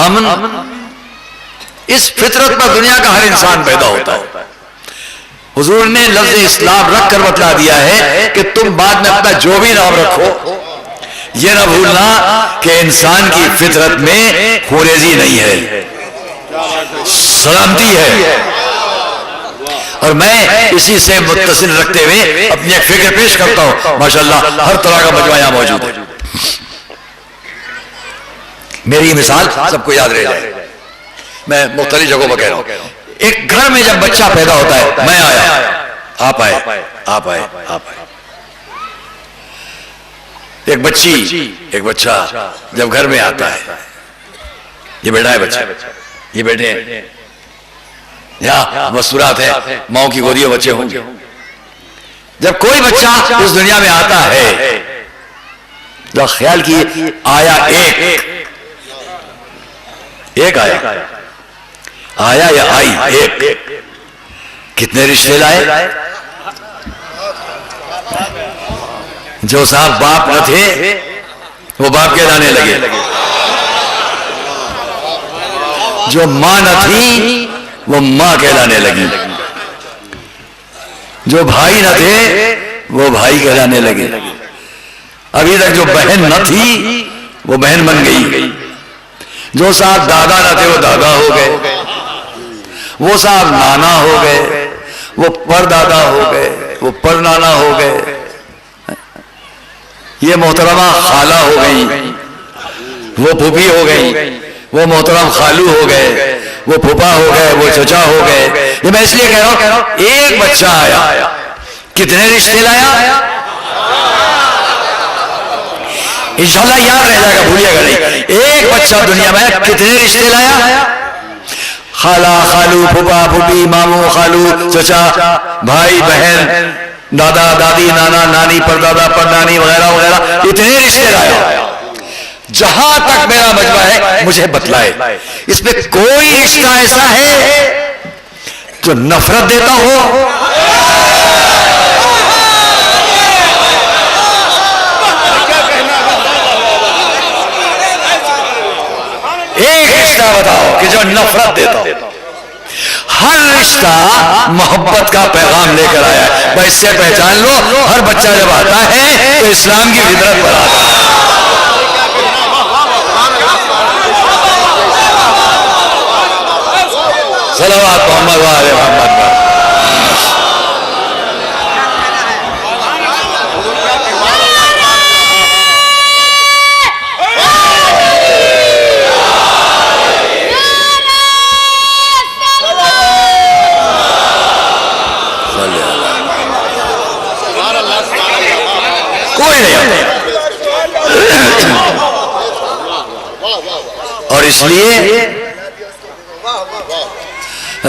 امن. اس فطرت پر دنیا کا ہر انسان پیدا ہوتا ہے. حضور نے لفظ اسلام رکھ کر بتلا دیا ہے کہ تم بعد میں اپنا جو بھی نام رکھو یہ نہ بھولنا کہ انسان کی فطرت میں خوریزی نہیں ہے، سلامتی ہے. اور میں اسی سے متصل رکھتے ہوئے اپنی ایک فکر پیش کرتا ہوں. ماشاءاللہ ہر طرح کا مجموعہ یہاں موجود ہے. میری مثال سب کو یاد رہ جائے. میں مختلف جگہوں پر کہہ رہا ہوں. ایک گھر میں جب بچہ پیدا ہوتا ہے، میں آیا، آپ آئے، آپ آئے، آپ آئے. ایک بچہ جب گھر میں آتا ہے، یہ بیٹا ہے بچہ، یہ بیٹے ہیں، یہاں مستورات ہیں، ماؤں کی گودیوں بچے ہوں گے. جب کوئی بچہ اس دنیا میں آتا ہے تو خیال کیے آیا ایک آیا یا آئی ایک، کتنے رشتے لائے؟ جو صاحب باپ نہ تھے وہ باپ کہلانے لگے، جو ماں نہ تھی وہ ماں کہلانے لگی، جو بھائی نہ تھے وہ بھائی کہلانے لگے. ابھی تک جو بہن نہ تھی وہ بہن بن گئی. جو صاحب دادا نہ تھے وہ دادا ہو گئے، وہ صاحب نانا ہو گئے، وہ پر دادا ہو گئے، وہ پر نانا ہو گئے. یہ محترمہ خالہ ہو گئی، وہ پھوپھی ہو گئی، وہ محترم خالو ہو گئے، وہ پھوپا ہو گئے، وہ چچا ہو گئے. یہ میں اس لیے کہہ رہا ہوں ایک بچہ آیا کتنے رشتے لایا؟ انشاءاللہ یاد رہ جائے گا، بھولیے گا نہیں. ایک بچہ دنیا میں کتنے رشتے لایا؟ خالہ، خالو، پھوپا، پھوپھی، ماموں، خالو، چچا، بھائی، بہن، دادا، دادی، نانا، نانی، پردادا، پردانی وغیرہ وغیرہ، اتنے رشتے لایا. جہاں تک میرا مجمع ہے مجھے بتلائے اس میں کوئی رشتہ ایسا ہے جو نفرت دیتا ہو؟ ایک رشتہ بتاؤ کہ جو نفرت دیتا ہو. ہر رشتہ محبت کا پیغام لے کر آیا ہے. بھائی اس سے پہچان لو ہر بچہ جب آتا ہے تو اسلام کی فطرت پر آتا ہے. صلوات محمد و آل محمد. کوئی نہیں. اور اس لیے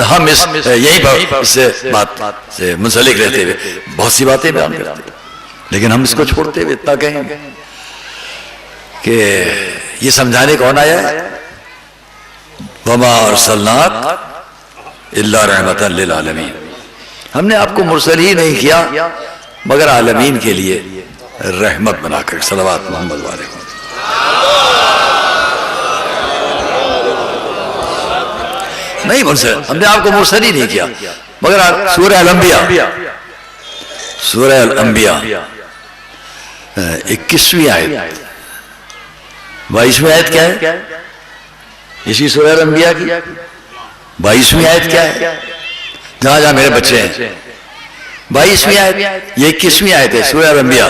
ہم یہیں پر اس سے بات سے منسلک رہتے ہوئے بہت سی باتیں بیان کرتے ہیں، لیکن ہم اس کو چھوڑتے ہوئے اتنا کہیں کہ یہ سمجھانے کون آیا ہے؟ وما ارسلناک الا رحمۃ للعالمین. ہم نے آپ کو مرسل ہی نہیں کیا مگر عالمین کے لیے رحمت بنا کر. صلوات محمد علیہ. نہیں مرسل، ہم نے آپ کو مرسل ہی نہیں کیا مگر سورہ الانبیاء سورہ الانبیاء 21ویں آیت 22ویں آیت کیا ہے؟ اسی سورہ الانبیاء کی 22ویں آیت کیا ہے؟ جہاں جہاں میرے بچے ہیں 22ویں آیت، یہ 21ویں آیت ہے سورہ الانبیاء.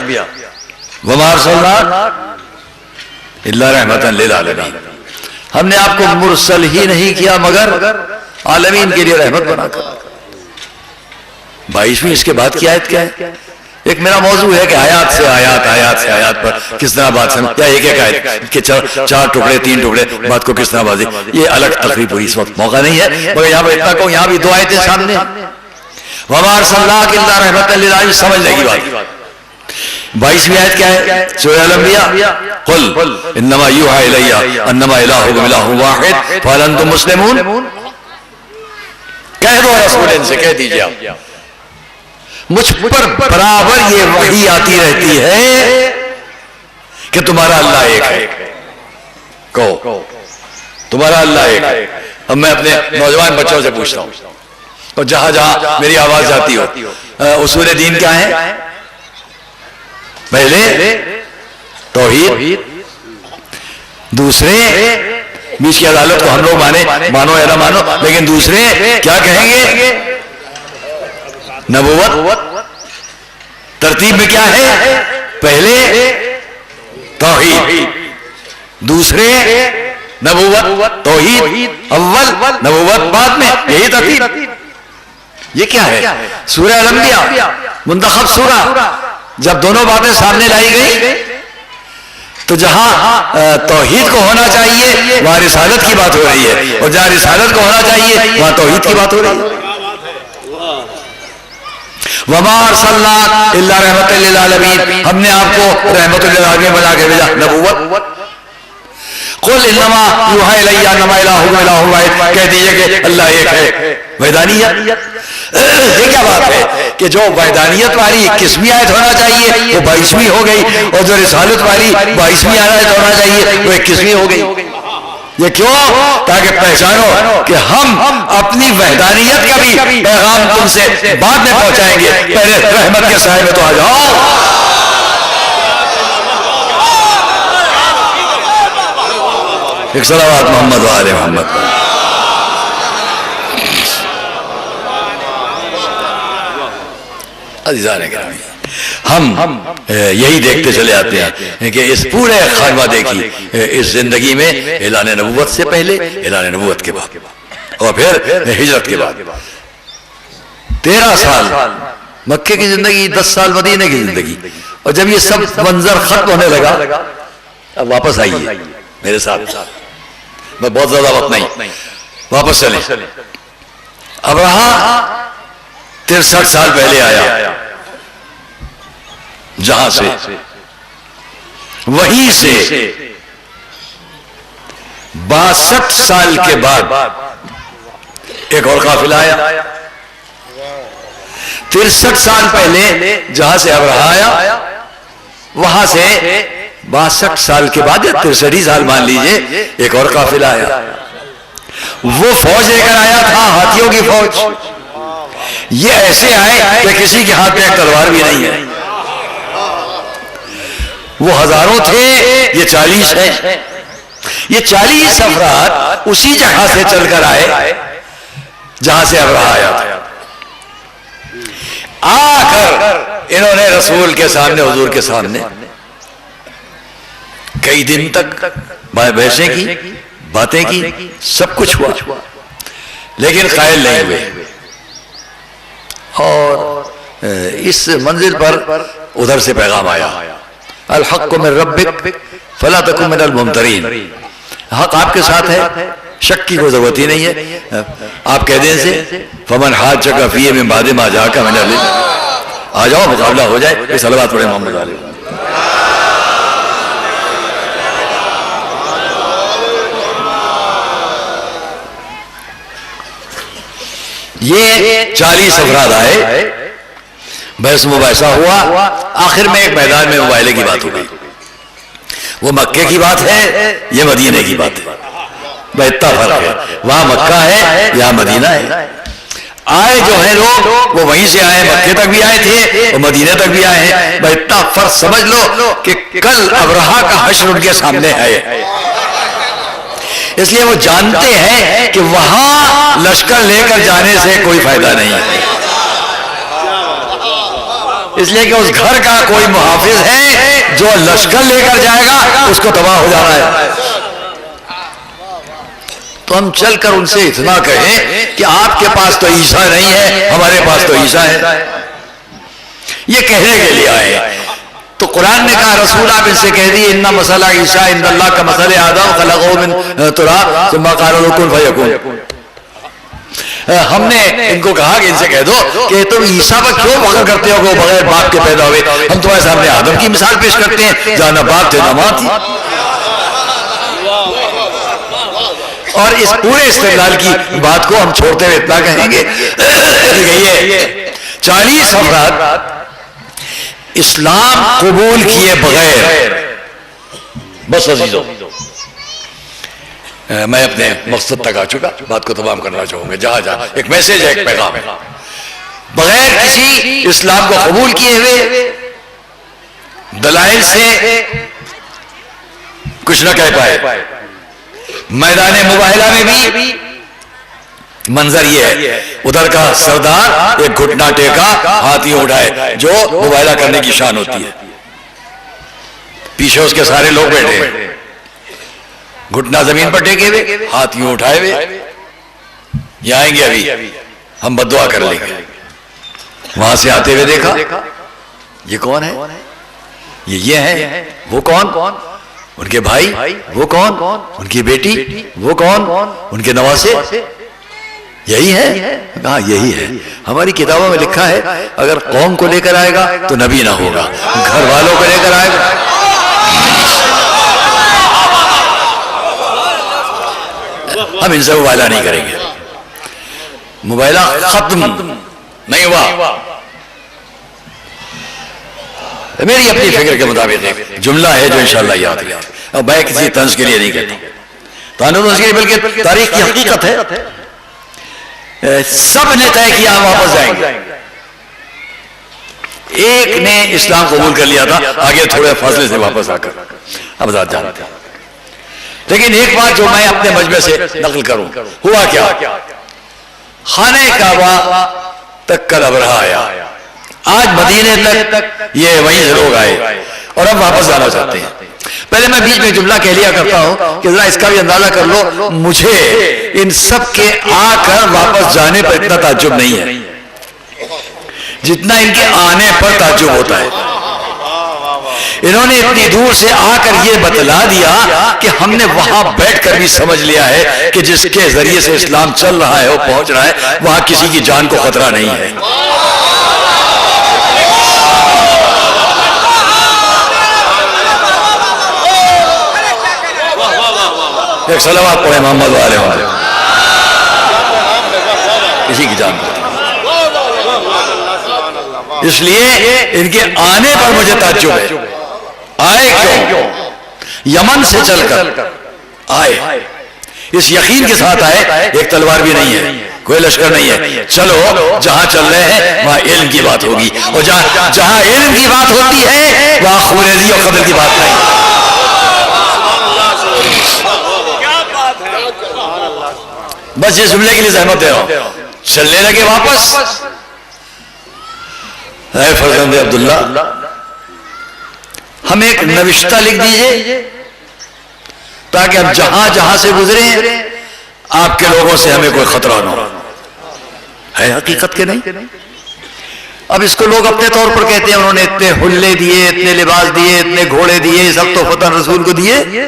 وما ارسلناک الا رحمۃ للعالمین، ہم نے آپ کو مرسل ہی نہیں کیا مگر عالمین کے لیے رحمت بنا کر. 22ویں اس کے بعد کی آیت کیا ہے؟ ایک میرا موضوع ہے کہ آیات سے آیات پر کس طرح بات سمجھ، یا ایک آیت کہ 4 ٹکڑے 3 ٹکڑے بات کو کس طرح بازی، یہ الگ تقریب ہوئی، اس وقت موقع نہیں ہے، مگر یہاں پر اتنا کہوں یہاں بھی 2 آیتیں سامنے. وما ارسلناک الا رحمۃ للعالمین، سمجھنے کی بات. 22ویں آیت کیا ہے سورہ الانبیاء؟ قل انما یوحی الی انما الہکم الہ واحد فہل انتم مسلمون. کہہ دو رسول ان سے، کہہ دیجئے آپ، مجھ پر برابر یہ وحی آتی رہتی ہے کہ تمہارا اللہ ایک ہے. کہو تمہارا اللہ ایک ہے. اب میں اپنے نوجوان بچوں سے پوچھتا ہوں اور جہاں جہاں میری آواز جاتی ہو، اصول دین کیا ہے؟ پہلے توحید، دوسرے بیچ کی عدالت کو ہم لوگ مانو یا نہ مانو، لیکن دوسرے کیا کہیں گے؟ نبوت. ترتیب میں کیا ہے؟ پہلے توحید، دوسرے نبوت، توحید اول، نبوت بعد میں، یہی ترتیب. یہ کیا ہے؟ سورہ الانبیاء منتخب سورہ. جب دونوں باتیں سامنے لائی گئی تو جہاں توحید کو ہونا چاہیے وہاں رسالت کی بات ہو رہی ہے، اور جہاں رسالت کو ہونا چاہیے وہاں توحید کی بات ہو رہی ہے. وما ارسلناک الا رحمۃ للعالمین، ہم نے آپ کو رحمت للعالمین بنا کے بھیجا. نبوت قل انما یوحی الی انما الہکم الہ واحد، کہہ دیجئے کہ اللہ ایک ہے. وحدانیت، یہ کیا بات ہے کہ جو وحدانیت والی 21ویں آیت ہونا چاہیے وہ 22ویں ہو گئی، اور جو رسالت والی 22ویں آیت ہونا چاہیے وہ 21ویں ہو گئی. یہ کیوں؟ تاکہ پہچانو کہ ہم اپنی وحدانیت کا بھی پیغام تم سے بعد میں پہنچائیں گے، پہلے رحمت کے سائے میں تو آ جاؤ. ایک صلوات محمد و آل محمد. عزیزان گرامی، ہم یہی دیکھتے چلے آتے ہیں کہ اس پورے خاتمہ دیکھی اس زندگی میں اعلان نبوت سے پہلے، اعلان نبوت کے بعد، اور پھر ہجرت کے بعد 13 سال مکے کی زندگی، 10 سال مدینے کی زندگی. اور جب یہ سب منظر ختم ہونے لگا، اب واپس آئیے میرے ساتھ، میں بہت زیادہ وقت نہیں، واپس چلیں. ابرہا 63 سال پہلے آیا، جہاں سے وہیں سے 62 سال کے بعد ایک اور قافلہ آیا. 63 سال پہلے جہاں سے ابرہا آیا، وہاں سے 62 سال کے بعد، 63 سال مان لیجئے، ایک اور قافلہ آیا. وہ فوج لے کر آیا تھا، ہاتھیوں کی فوج. یہ ایسے آئے کہ کسی کے ہاتھ میں ایک تلوار بھی نہیں ہے. وہ ہزاروں تھے، یہ 40 ہیں. یہ 40 افراد اسی جگہ سے چل کر آئے جہاں سے ابرہا آیا تھا. آ کر انہوں نے رسول کے سامنے، حضور کے سامنے کئی دن تک بحثیں کی، باتیں کی، سب کچھ ہوا، لیکن قائل نہیں ہوئے. اور اس منزل پر ادھر سے پیغام آیا، الحق من ربک فلا تکن من الممترین. حق آپ کے ساتھ ہے، شک کی کوئی ضرورت ہی نہیں ہے. آپ کہہ دیں سے فمن حاجک فیہ من بعد ما جاءک من العلم، آ جاؤ مقابلہ ہو جائے. یہ صلوات پڑھیں محمد علیہ. یہ 40 افراد آئے، بحث مباحثہ ہوا. آخر میں ایک میدان میں مباہلے کی بات ہو گئی. وہ مکے کی بات ہے، یہ مدینے کی بات ہے. اتنا فرق ہے، وہاں مکہ ہے، یہاں مدینہ ہے. آئے جو ہیں لوگ وہ وہیں سے آئے, مکے تک بھی آئے تھے اور مدینے تک بھی آئے ہیں. بھائی اتنا فرق سمجھ لو کہ کل ابرہا کا حشر ان کے سامنے ہے. اس لیے وہ جانتے ہیں کہ وہاں لشکر لے کر جانے سے کوئی فائدہ نہیں ہے, اس لیے کہ اس گھر کا کوئی محافظ ہے جو لشکر لے کر جائے گا اس کو تباہ ہو جانا ہے. تو ہم چل کر ان سے اتنا کہیں کہ آپ کے پاس تو عیسیٰ نہیں ہے, ہمارے پاس تو عیسیٰ ہے. یہ کہنے کے لیے آئے. تو قرآن نے کہا رسول آپ ان سے کہہ دیے ان مسئلہ عیسیٰ عند اللہ کا مسئلہ آدم خلقہ من تراب ثم قال له کن فیکون. ہم نے ان کو کہا کہ ان سے کہہ دو کہ تم عیسیٰ پر کیوں فخر کرتے ہو کہ وہ بغیر باپ کے پیدا ہوئے. ہم تمہارے سامنے آدم کی مثال پیش کرتے ہیں جہاں نہ باپ تھے نہ ماں تھی. اور اس پورے استدلال کی بات کو ہم چھوڑتے ہوئے اتنا کہیں گے کہ 40 افراد اسلام قبول کیے بغیر, بس عزیزو میں اپنے مقصد تک آ چکا, بات کو تمام کرنا چاہوں گا. جہاں ایک میسج ہے, ایک پیغام ہے. بغیر کسی اسلام کو قبول کیے ہوئے دلائل سے کچھ نہ کہہ پائے. میدان مباہلہ میں بھی منظر یہ ہے, ادھر کا سردار ایک گھٹنا ٹیکا ہاتھ یوں اٹھائے جو مباہلہ کرنے کی شان ہوتی ہے, پیچھے اس کے سارے لوگ بیٹھے گھٹنا زمین پر ٹیکے ہوئے ہاتھ یوں اٹھائے ہوئے. یہ آئیں گے ابھی ہم بددعا کر لیں گے. وہاں سے آتے ہوئے دیکھا یہ کون ہے, یہ ہے, وہ کون, ان کے بھائی وہ کون, ان کی بیٹی وہ کون, ان کے نواسے یہی ہے. کہاں یہی ہے. ہماری کتابوں میں لکھا ہے اگر قوم کو لے کر آئے گا تو نبی نہ ہوگا, گھر والوں کو لے کر آئے گا. ہم ان سے مباہلہ نہیں کریں گے. مباہلہ ختم نہیں ہوا. میری اپنی فکر کے مطابق ایک جملہ ہے جو انشاءاللہ یاد ہے, اور میں کسی طنز کے لیے نہیں کہتا, طنز کے لیے بلکہ تاریخ کی حقیقت ہے. سب نے طے کیا ہم واپس جائیں گے. ایک نے اسلام قبول کر لیا تھا, آگے تھوڑے فاصلے سے واپس آ کر اب ذات جانتے ہیں. لیکن ایک بات جو میں اپنے مجمع سے نقل کروں, ہوا کیا, خانہ کعبہ تک کل ابرہا آیا, آج مدینے تک یہ وہیں سے لوگ آئے اور اب واپس جانا چاہتے ہیں. پہلے میں بیچ میں جملہ کہہ لیا کرتا ہوں کہ ذرا اس کا بھی اندازہ کر لو, مجھے ان سب کے آ کر واپس جانے پر اتنا تعجب نہیں ہے جتنا ان کے آنے پر تعجب ہوتا ہے. انہوں نے اتنی دور سے آ کر یہ بتلا دیا کہ ہم نے وہاں بیٹھ کر بھی سمجھ لیا ہے کہ جس کے ذریعے سے اسلام چل رہا ہے وہ پہنچ رہا ہے, وہاں کسی کی جان کو خطرہ نہیں ہے. ایک صلوات پڑھے محمد والے ہوں, کسی کی جان کو. اس لیے ان کے آنے پر مجھے تعجب ہے. آئے کیوں؟ یمن سے چل کر آئے, اس یقین کے ساتھ آئے ایک تلوار بھی نہیں ہے, کوئی لشکر نہیں ہے. چلو جہاں چل رہے ہیں وہاں علم کی بات ہوگی, اور جہاں علم کی بات ہوتی ہے وہاں خونریزی اور قتل کی بات نہیں. بس اس جملے کے لیے زحمت دے رہا ہوں. چلنے لگے واپس. اے فرزند عبداللہ, ہم ایک نوشتہ لکھ دیجئے تاکہ ہم جہاں جہاں سے گزریں آپ کے لوگوں سے ہمیں کوئی خطرہ نہ ہو. ہے حقیقت کے نہیں؟ اب اس کو لوگ اپنے طور پر کہتے ہیں انہوں نے اتنے حلے دیے, اتنے لباس دیے, اتنے گھوڑے دیے, سب تو فتح رسول کو دیے,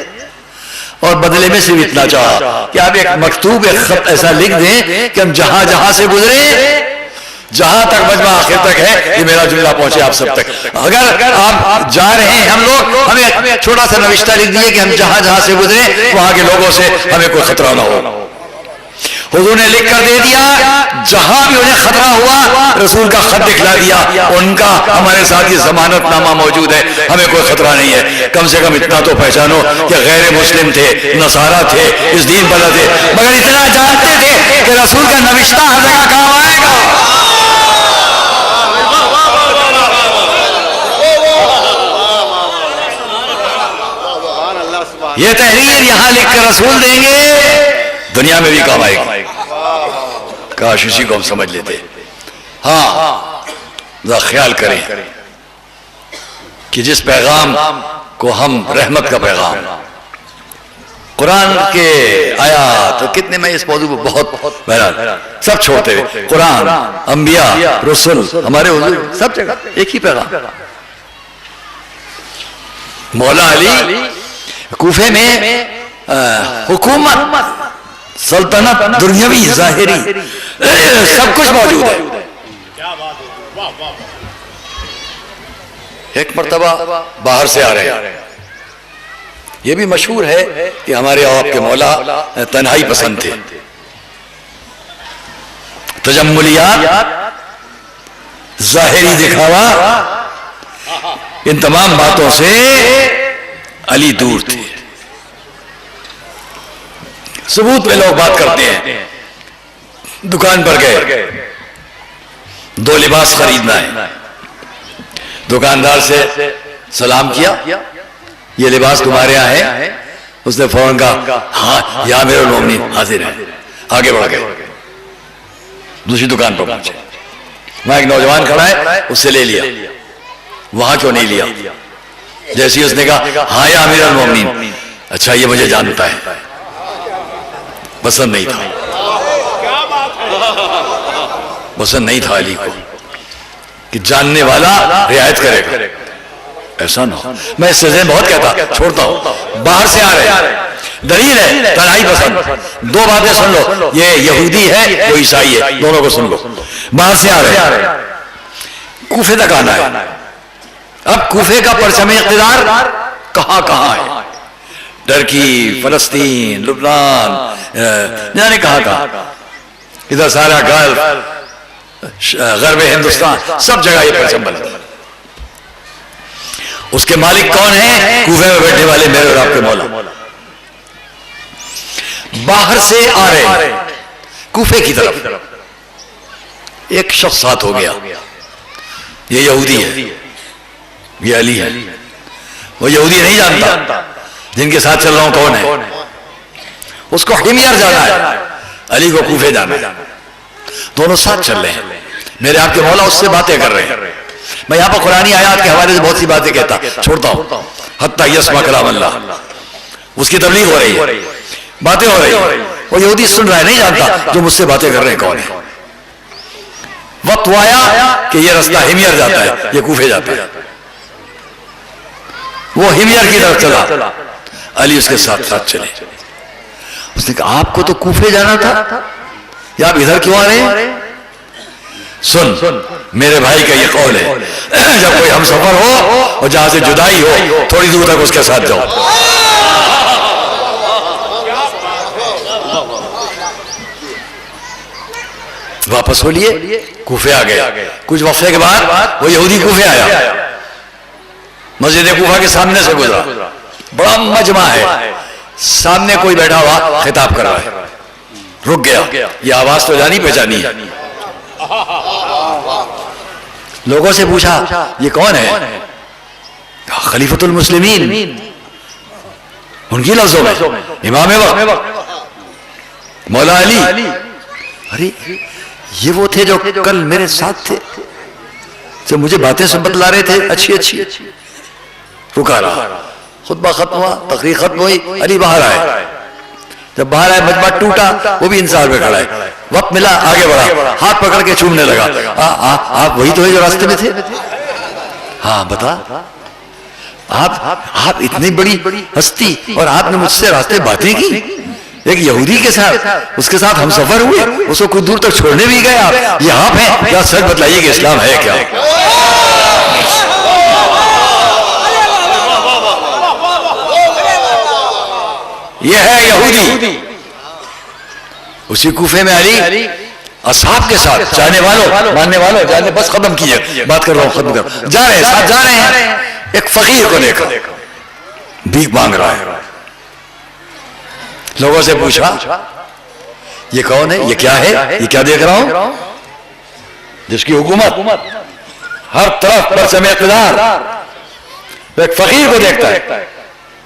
اور بدلے میں صرف اتنا چاہا کہ آپ ایک مکتوب ایک خط ایسا لکھ دیں کہ ہم جہاں جہاں سے گزریں, جہاں تک مجمع آخر تک ہے یہ میرا جملہ پہنچے آپ سب تک. اگر آپ جا رہے ہیں ہم لوگ, ہمیں چھوٹا سا نوشتہ لکھ دیے کہ ہم جہاں جہاں سے گزریں وہاں کے لوگوں سے ہمیں کوئی خطرہ نہ ہو. حضور نے لکھ کر دے دیا, جہاں بھی انہیں خطرہ ہوا رسول کا خط دکھلا دیا, ان کا ہمارے ساتھ یہ ضمانت نامہ موجود ہے, ہمیں کوئی خطرہ نہیں ہے. کم سے کم اتنا تو پہچانو کہ غیر مسلم تھے, نصارہ تھے, اس دین پر تھے, مگر اتنا جانتے تھے کہ رسول کا نوشتہ ہر جگہ کام آئے گا. یہاں لکھ کر رسول دیں گے دنیا میں بھی کام آئے گی. کاش اسی کو ہم سمجھ لیتے. ہاں ذرا خیال کریں کہ جس پیغام کو ہم رحمت کا پیغام قرآن کے آیات کتنے، میں اس موضوع پر بہت بہرحال سب چھوڑتے ہوئے قرآن، انبیاء، رسول، ہمارے حضور سب جگہ ایک ہی پیغام. مولا علی کوفے میں حکومت، سلطنت، دنیاوی، ظاہری سب کچھ موجود ہے. ایک مرتبہ باہر سے آ رہے ہیں. یہ بھی مشہور ہے کہ ہمارے آپ کے مولا تنہائی پسند تھے. تجملیات، ظاہری دکھاوا، ان تمام باتوں سے علی دور تھے. ثبوت پہ لوگ بات کرتے ہیں. دکان پر گئے، 2 لباس خریدنا ہے. دکاندار سے سلام کیا، یہ لباس تمہارے یہاں ہے؟ اس نے فوراً کہا ہاں یا امیر المومنین حاضر ہے. آگے بڑھ گئے، دوسری دکان پر پہنچے. وہاں ایک نوجوان کھڑا ہے، اس سے لے لیا. وہاں کیوں نہیں لیا؟ جیسے اس نے کہا ہاں یا امیر المومنین، اچھا یہ مجھے جانتا ہے. پسند نہیں تھا، پسند نہیں تھا علی کو کہ جاننے والا رعایت کرے گا. ایسا نہ ہو. میں اس سلسلے میں بہت کہتا، چھوڑتا ہوں. باہر سے آ رہے ہیں، دلیل ہے تنہائی پسند. 2 باتیں سن لو، یہ یہودی ہے، وہ عیسائی ہے، دونوں کو سن لو. باہر سے آ رہے ہیں، کوفے تک آنا ہے. اب کوفے کا پرچم اقتدار کہاں کہاں ہے؟ ترکی، فلسطین، لبنان، یعنی کہاں ادھر سارا گلف، غرب ہندوستان، سب جگہ یہ پرچم بنا. اس کے مالک کون ہیں؟ کوفے میں بیٹھنے والے میرے اور آپ کے مولا. باہر سے آ رہے ہیں کوفے کی طرف. ایک شخص ساتھ ہو گیا، یہ یہودی ہے، یہ علی ہے. وہ یہودی نہیں جانتا جن کے ساتھ چل رہا ہوں کون ہے. اس کو حمیر جانا ہے، علی کو کوفے جانا ہے. دونوں ساتھ چل رہے ہیں. میرے آپ کے مولا اس سے باتیں کر رہے ہیں. میں یہاں پر قرآنی آیات کے حوالے سے بہت سی باتیں کہتا، چھوڑتا ہوں. حتی یسمع کلام اللہ، اس کی تبلیغ ہو رہی ہے، باتیں ہو رہی ہیں. وہ یہودی سن رہا ہے، نہیں جانتا جو مجھ سے باتیں کر رہے ہیں کون ہے. وقت آیا کہ یہ رستہ ہمیر جاتا ہے، یہ کوفے جاتا ہے. وہ ہمیر کی طرف چلا، علی اس کے ساتھ ساتھ چلے. اس نے کہا آپ کو تو کوفے جانا تھا، یا آپ ادھر کیوں آ رہے ہیں؟ سن، میرے بھائی کا یہ قول ہے، جب کوئی ہم سفر ہو اور جہاں سے جدائی ہو، تھوڑی دور تک اس کے ساتھ جاؤ. واپس ہو لیے، کوفے آ گئے. کچھ وقفے کے بعد وہ یہودی کوفے آیا، مسجد کوفہ کے سامنے سے گزرا. بڑا مجمع ہے، سامنے کوئی بیٹھا ہوا خطاب کر رہا ہے. رک گیا، یہ آواز تو جانی پہچانی ہے. لوگوں سے پوچھا یہ کون ہے؟ خلیفۃ المسلمین، ان کی لفظوں میں امام وقت مولا علی. ارے یہ وہ تھے جو کل میرے ساتھ تھے، جو مجھے باتیں سب بتلا رہے تھے اچھی اچھی. رکا رہا، خطبہ ختم ہوا، تقریر ختم ہوئی، علی باہر آئے. جب باہر آئے مجمع ٹوٹا، وہ بھی انتظار میں کھڑا ہے. وقت ملا، آگے بڑھا، ہاتھ پکڑ کے چومنے لگا. آپ وہی تو ہے جو راستے میں تھے؟ ہاں بتا، آپ اتنی بڑی ہستی اور آپ نے مجھ سے راستے باتیں کی. ایک یہودی کے ساتھ، اس کے ساتھ ہم سفر ہوئے، اس کو کچھ دور تک چھوڑنے بھی گئے. آپ یہ آپ ہیں؟ کیا سچ بتلائیے کہ اسلام ہے کیا؟ یہ ہے یہودی. اسی کوفے میں علی اصحاب کے ساتھ، چاہنے والوں ماننے والوں، جانے بس ختم کیجئے، بات کر رہا ہوں، ختم کر جا رہے ہیں، ساتھ جا رہے ہیں. ایک فقیر کو دیکھا بھیک مانگ رہا ہے. لوگوں سے پوچھا یہ کون ہے، یہ کیا ہے، یہ کیا دیکھ رہا ہوں؟ جس کی حکومت ہر طرف پر سمے اقتدار. ایک فقیر کو دیکھتا ہے،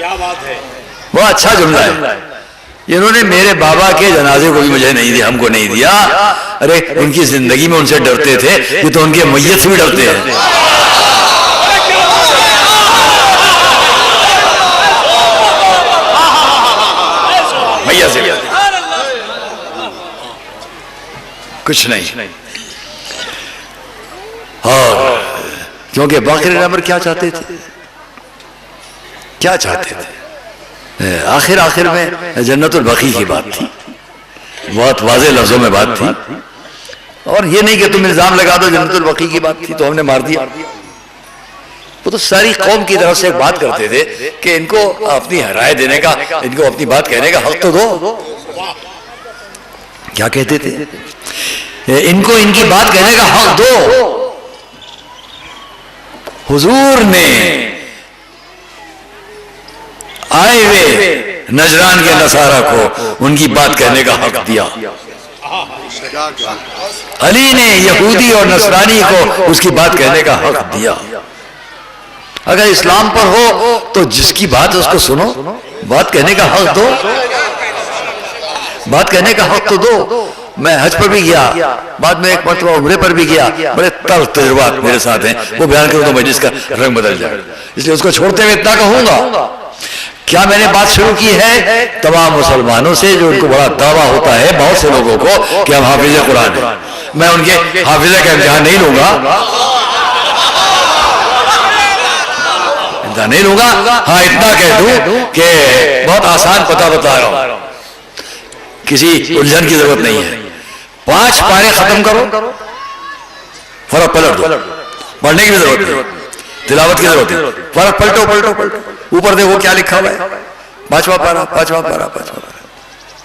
بہت اچھا جملہ ہے. انہوں نے میرے بابا کے جنازے کو بھی مجھے نہیں دیا, ہم کو نہیں دیا. ارے ان کی زندگی میں ان سے ڈرتے تھے, یہ تو ان کے میت سے بھی ڈرتے ہیں. میت سے کچھ نہیں. اور کیونکہ باقر نمبر کیا چاہتے تھے, کیا چاہتے تھے؟ آخر میں جنت البقیع کی بات تھی, بہت واضح لفظوں میں بات تھی. اور یہ نہیں کہ تم الزام لگا دو جنت البقیع کی بات تھی تو ہم نے مار دیا. وہ تو ساری قوم کی طرف سے ایک بات کرتے تھے کہ ان کو اپنی رائے دینے کا, ان کو اپنی بات کہنے کا حق تو دو. کیا کہتے تھے؟ ان کو ان کی بات کہنے کا حق دو. حضور نے آئے ہوئے نجران کے نصارہ کو ان کی بات کہنے کا حق دیا. علی نے یہودی اور نصرانی کو اس کی بات کہنے کا حق دیا. اگر اسلام پر ہو تو جس کی بات اس کو سنو, بات کہنے کا حق دو, بات کہنے کا حق تو دو. میں حج پر بھی گیا, بعد میں ایک مرتبہ عمرے پر بھی گیا, بڑے تلخ تجربات میرے ساتھ ہیں, وہ بیان کروں تو مجلس کا رنگ بدل جائے. اس لیے اس کو چھوڑتے ہوئے اتنا کہوں گا, کیا میں نے بات شروع کی ہے تمام مسلمانوں سے جو ان کو بڑا دعویٰ ہوتا ہے بہت سے لوگوں کو کہ ہم حافظ قرآن ہیں. میں ان کے حافظہ کا امتحان نہیں لوں گا, نہیں لوں گا. ہاں اتنا کہہ دوں کہ بہت آسان پتہ بتا رہا ہوں, کسی الجھن کی ضرورت نہیں ہے. 5 پارے ختم کرو, فرق پلٹ دو, پڑھنے کی بھی ضرورت نہیں, تلاوت کی ضرورت نہیں, فرق پلٹو, اوپر دیکھو کیا لکھا ہوا ہے, 5واں پارا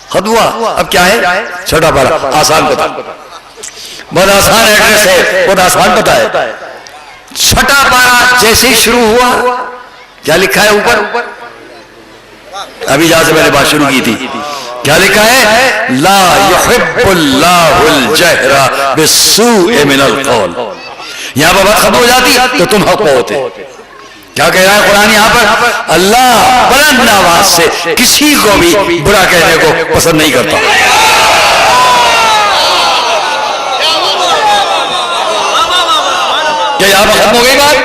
ختم ہوا. اب کیا ہے 6واں پارا, آسان پتہ, بہت آسان ایڈریس ہے, بہت آسان پتہ ہے. 6واں پارا جیسے ہی شروع ہوا کیا لکھا ہے اوپر, ابھی جہاں سے میں نے بات شروع کی تھی, کیا لکھا ہے؟ لا يحب اللہ الجہر بالسوء من القول. یہاں پر بات ختم ہو جاتی تو تم حق پہ ہوتے. کیا کہہ رہا ہے قرآن یہاں پر؟ اللہ بلند آواز سے کسی کو بھی برا کہنے کو پسند نہیں کرتا. کیا یہاں پر ختم ہو گئی بات؟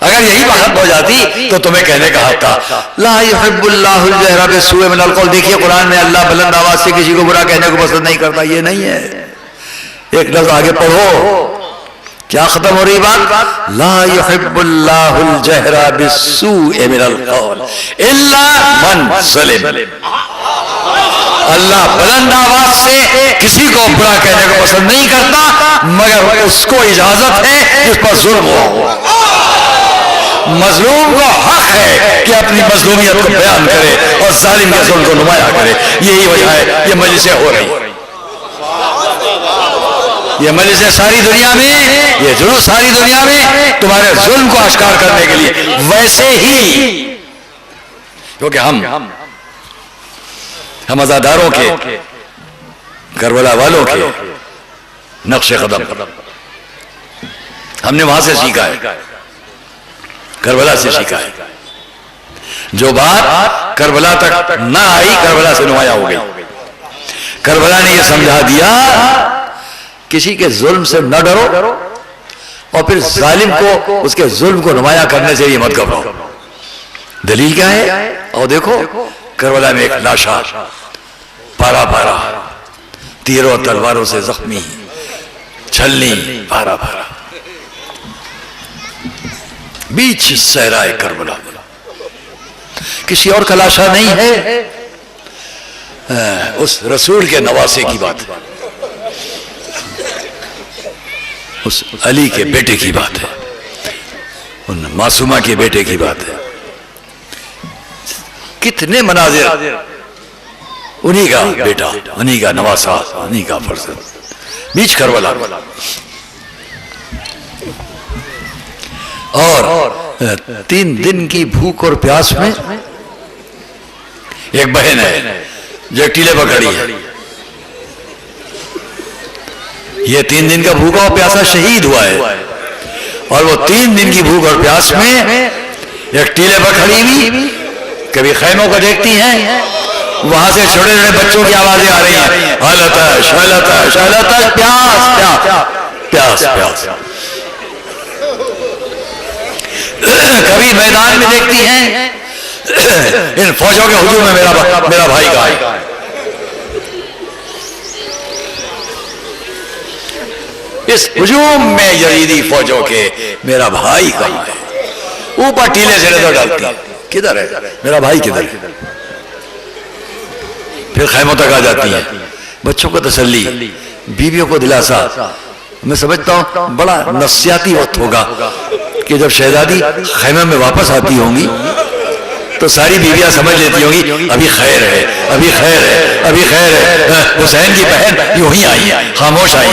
اگر یہی بات ہو جاتی تو تمہیں کہنے کا حق تھا لا يحب اللہ الجہر بالسوء من القول. دیکھیے قرآن میں اللہ بلند آواز سے کسی کو برا کہنے کو پسند نہیں کرتا, یہ نہیں ہے. ایک لفظ آگے پڑھو, کیا ختم ہو رہی بات؟ لا يحب اللہ الجہر بالسوء من القول الا من ظلم. اللہ بلند آواز سے کسی کو برا کہنے کو پسند نہیں کرتا مگر اس کو اجازت ہے جس پر ظلم ہوا. مظلوم کو حق ہے کہ اپنی مظلومیت کو بیان کرے اور ظالم کے ظلم کو نمایاں کرے. یہی وجہ ہے یہ مجلسیں ہو رہی, یہ مجلسیں ساری دنیا میں, یہ جلوس ساری دنیا میں تمہارے ظلم کو اشکار کرنے کے لیے. ویسے ہی کیونکہ ہم عزاداروں کے, کربلا والوں کے نقش قدم ہم نے وہاں سے سیکھا ہے, کربلا سے سیکھا ہے. جو بات کربلا تک نہ آئی کربلا سے نمایاں ہو گئی. کربلا نے یہ سمجھا دیا کسی کے ظلم سے نہ ڈرو اور پھر ظالم کو اس کے ظلم کو نمایاں کرنے سے یہ مت گھبراؤ. دلیل کیا ہے؟ اور دیکھو کربلا میں ایک لاشا پارا پارا تیروں اور تلواروں سے زخمی, چھلنی پارا پارا, بیچ صحرائے کربلا. کسی اور کا لاشا نہیں ہے, اس رسول کے نواسے کی بات ہے, اس علی کے بیٹے کی بات ہے, ان معصومہ کے بیٹے کی بات ہے. کتنے مناظر, انہی کا بیٹا, انہی کا نواسا, انہی کا فرزند, بیچ کربلا. اور 3 دن کی بھوک اور پیاس میں ایک بہن ہے جو ایک ٹیلے پر کھڑی ہے. یہ 3 دن کا بھوکا اور پیاسا شہید ہوا ہے, اور وہ 3 دن کی بھوک اور پیاس میں ایک ٹیلے پر کھڑی ہوئی کبھی خیموں کو دیکھتی ہیں، وہاں سے چھوٹے چھوٹے بچوں کی آوازیں آ رہی ہیں، حالتش حالتش حالتش، پیاس پیاس پیاس پیاس۔ کبھی میدان میں دیکھتی ہیں ان فوجوں کے ہجوم میں میرا بھائی کہاں ہے؟ اس ہجوم میں یزیدی فوجوں کے میرا بھائی کہاں ہے؟ اوپر ٹیلے سے نظر ڈالتی ہے، کدھر ہے میرا بھائی، کدھر ہے؟ پھر خیموں تک آ جاتی ہیں، بچوں کو تسلی، بیویوں کو دلاسا۔ میں سمجھتا ہوں بڑا نفسیاتی وقت ہوگا کہ جب شہزادی خیمے میں واپس آتی ہوں گی تو ساری بیویاں سمجھ لیتی ہوں گی ابھی خیر ہے، ابھی خیر ہے، ابھی خیر ہے۔ حسین کی بہن یوں ہی آئی، خاموش آئی،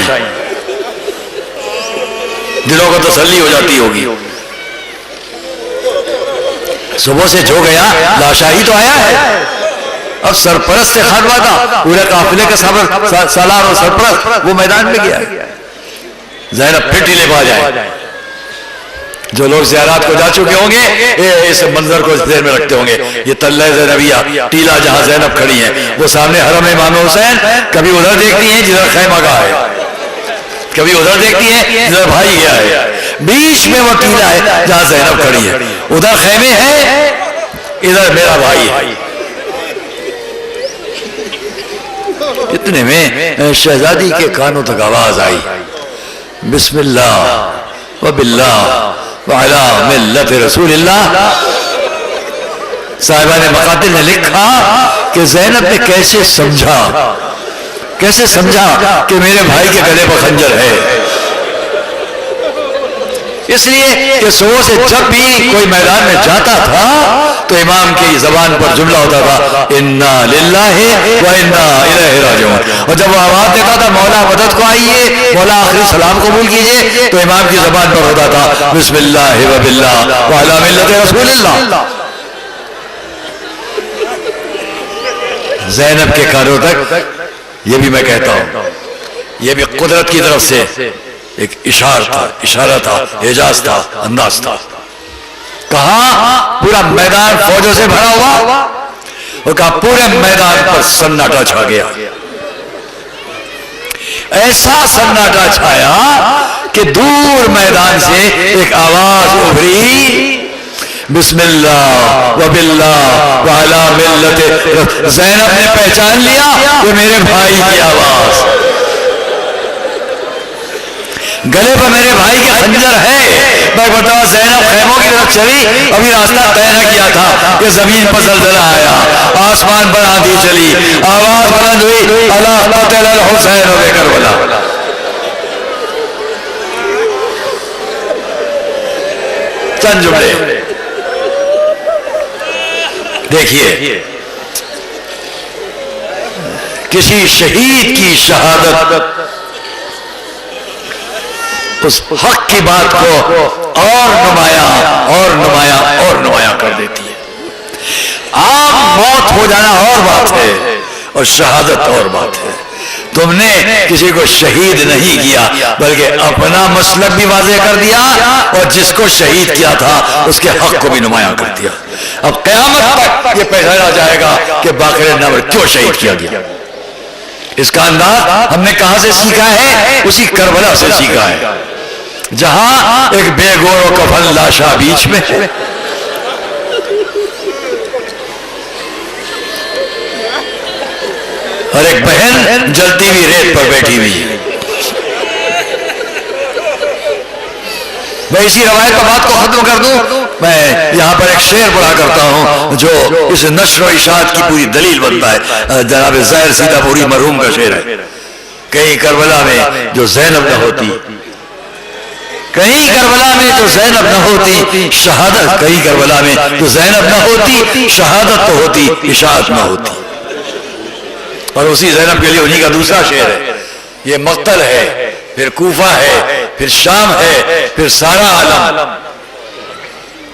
دلوں کو تسلی ہو جاتی ہوگی۔ صبح سے جو گیا لاشاہی تو آیا ہے، اب سرپرست سے خانوا تھا، پورے قافلے کا سالار اور سرپرست وہ میدان میں گیا ہے۔ زینب پھر ٹیلے پہ آ جائے، جو لوگ زیارات کو جا چکے ہوں گے اس منظر کو اس دیر میں رکھتے ہوں گے، یہ تلہ زینبیہ، ٹیلا جہاں زینب کھڑی ہیں، وہ سامنے حرم امام حسین، کبھی ادھر دیکھتی ہیں جدھر خیمہ گاہ ہے، کبھی ادھر دیکھتی ہیں جدھر بھائی گیا ہے، بیچ میں وہ ٹیلا ہے جہاں زینب کھڑی ہے، ادھر خیمے ہیں، ادھر میرا بھائی ہے۔ اتنے میں شہزادی کے کانوں تک آواز آئی، بسم اللہ وباللہ وعلی ملت رسول اللہ۔ صاحبان مقاتل نے لکھا کہ زینب نے کیسے سمجھا کہ میرے بھائی کے گلے پر خنجر ہے، اس لیے کہ صبح سے جب بھی کوئی میدان میں جاتا تھا تو امام کی زبان پر جملہ ہوتا تھا انا للہ و انا الیہ راجعون، اور جب وہ آواز دیتا تھا مولا مدد کو آئیے، مولا آخری سلام قبول کیجئے، تو امام کی زبان پر ہوتا تھا بسم اللہ و باللہ وعلی ملت رسول اللہ۔ زینب کے کانوں تک یہ بھی میں کہتا ہوں، یہ بھی قدرت کی طرف سے ایک اشارہ تھا، اعجاز تھا، انداز تھا۔ کہاں پورا میدان فوجوں سے بھرا ہوا، اور کہا پورے میدان پر سناٹا چھا گیا، ایسا سناٹا چھایا کہ دور میدان سے ایک آواز ابھری، بسم اللہ وباللہ وعلی ملت۔ زینب نے پہچان لیا کہ میرے بھائی کی آواز، گلے پر میرے بھائی کے خنجر ہے۔ میں بتاؤں زینب خیموں کی طرف چلی، ابھی راستہ طے نہ کیا تھا کہ زمین پر زلزلہ آیا، آسمان پر آندھی چلی، آواز بلند ہوئی، الا قتل الحسین بکربلا۔ چند جملے دیکھیے، کسی شہید کی شہادت اس حق کی بات کو اور نمایاں کر دیتی ہے۔ عام موت ہو جانا اور بات ہے اور شہادت اور بات ہے۔ تم نے کسی کو شہید نہیں کیا بلکہ اپنا مسلک بھی واضح کر دیا، اور جس کو شہید کیا تھا اس کے حق کو بھی نمایاں کر دیا۔ اب قیامت تک یہ پہچانا جائے گا کہ باقر نامور کیوں شہید کیا گیا۔ اس کا انداز ہم نے کہاں سے سیکھا ہے؟ اسی کربلا سے سیکھا ہے، جہاں ایک بے گور و کفن لاشا بیچ میں ہے، اور ایک بہن جلتی ہوئی ریت پر بیٹھی ہوئی ہے۔ میں اسی روایت کا بات کو ختم کر دوں، میں یہاں پر ایک شعر پڑھا کرتا ہوں جو اس نشر و اشاعت کی پوری دلیل بنتا ہے۔ جناب ظاہر سیدھا پوری مرحوم کا شعر ہے، کہیں کربلا میں جو زینب نہ ہوتی، کہیں کربلا میں جو زینب نہ ہوتی شہادت، کہیں کربلا میں جو زینب نہ ہوتی شہادت تو ہوتی، اشاعت نہ ہوتی۔ اور اسی زینب کے لیے انہی کا دوسرا شعر ہے، یہ مقتل ہے، پھر کوفہ ہے، پھر شام ہے، پھر سارا عالم۔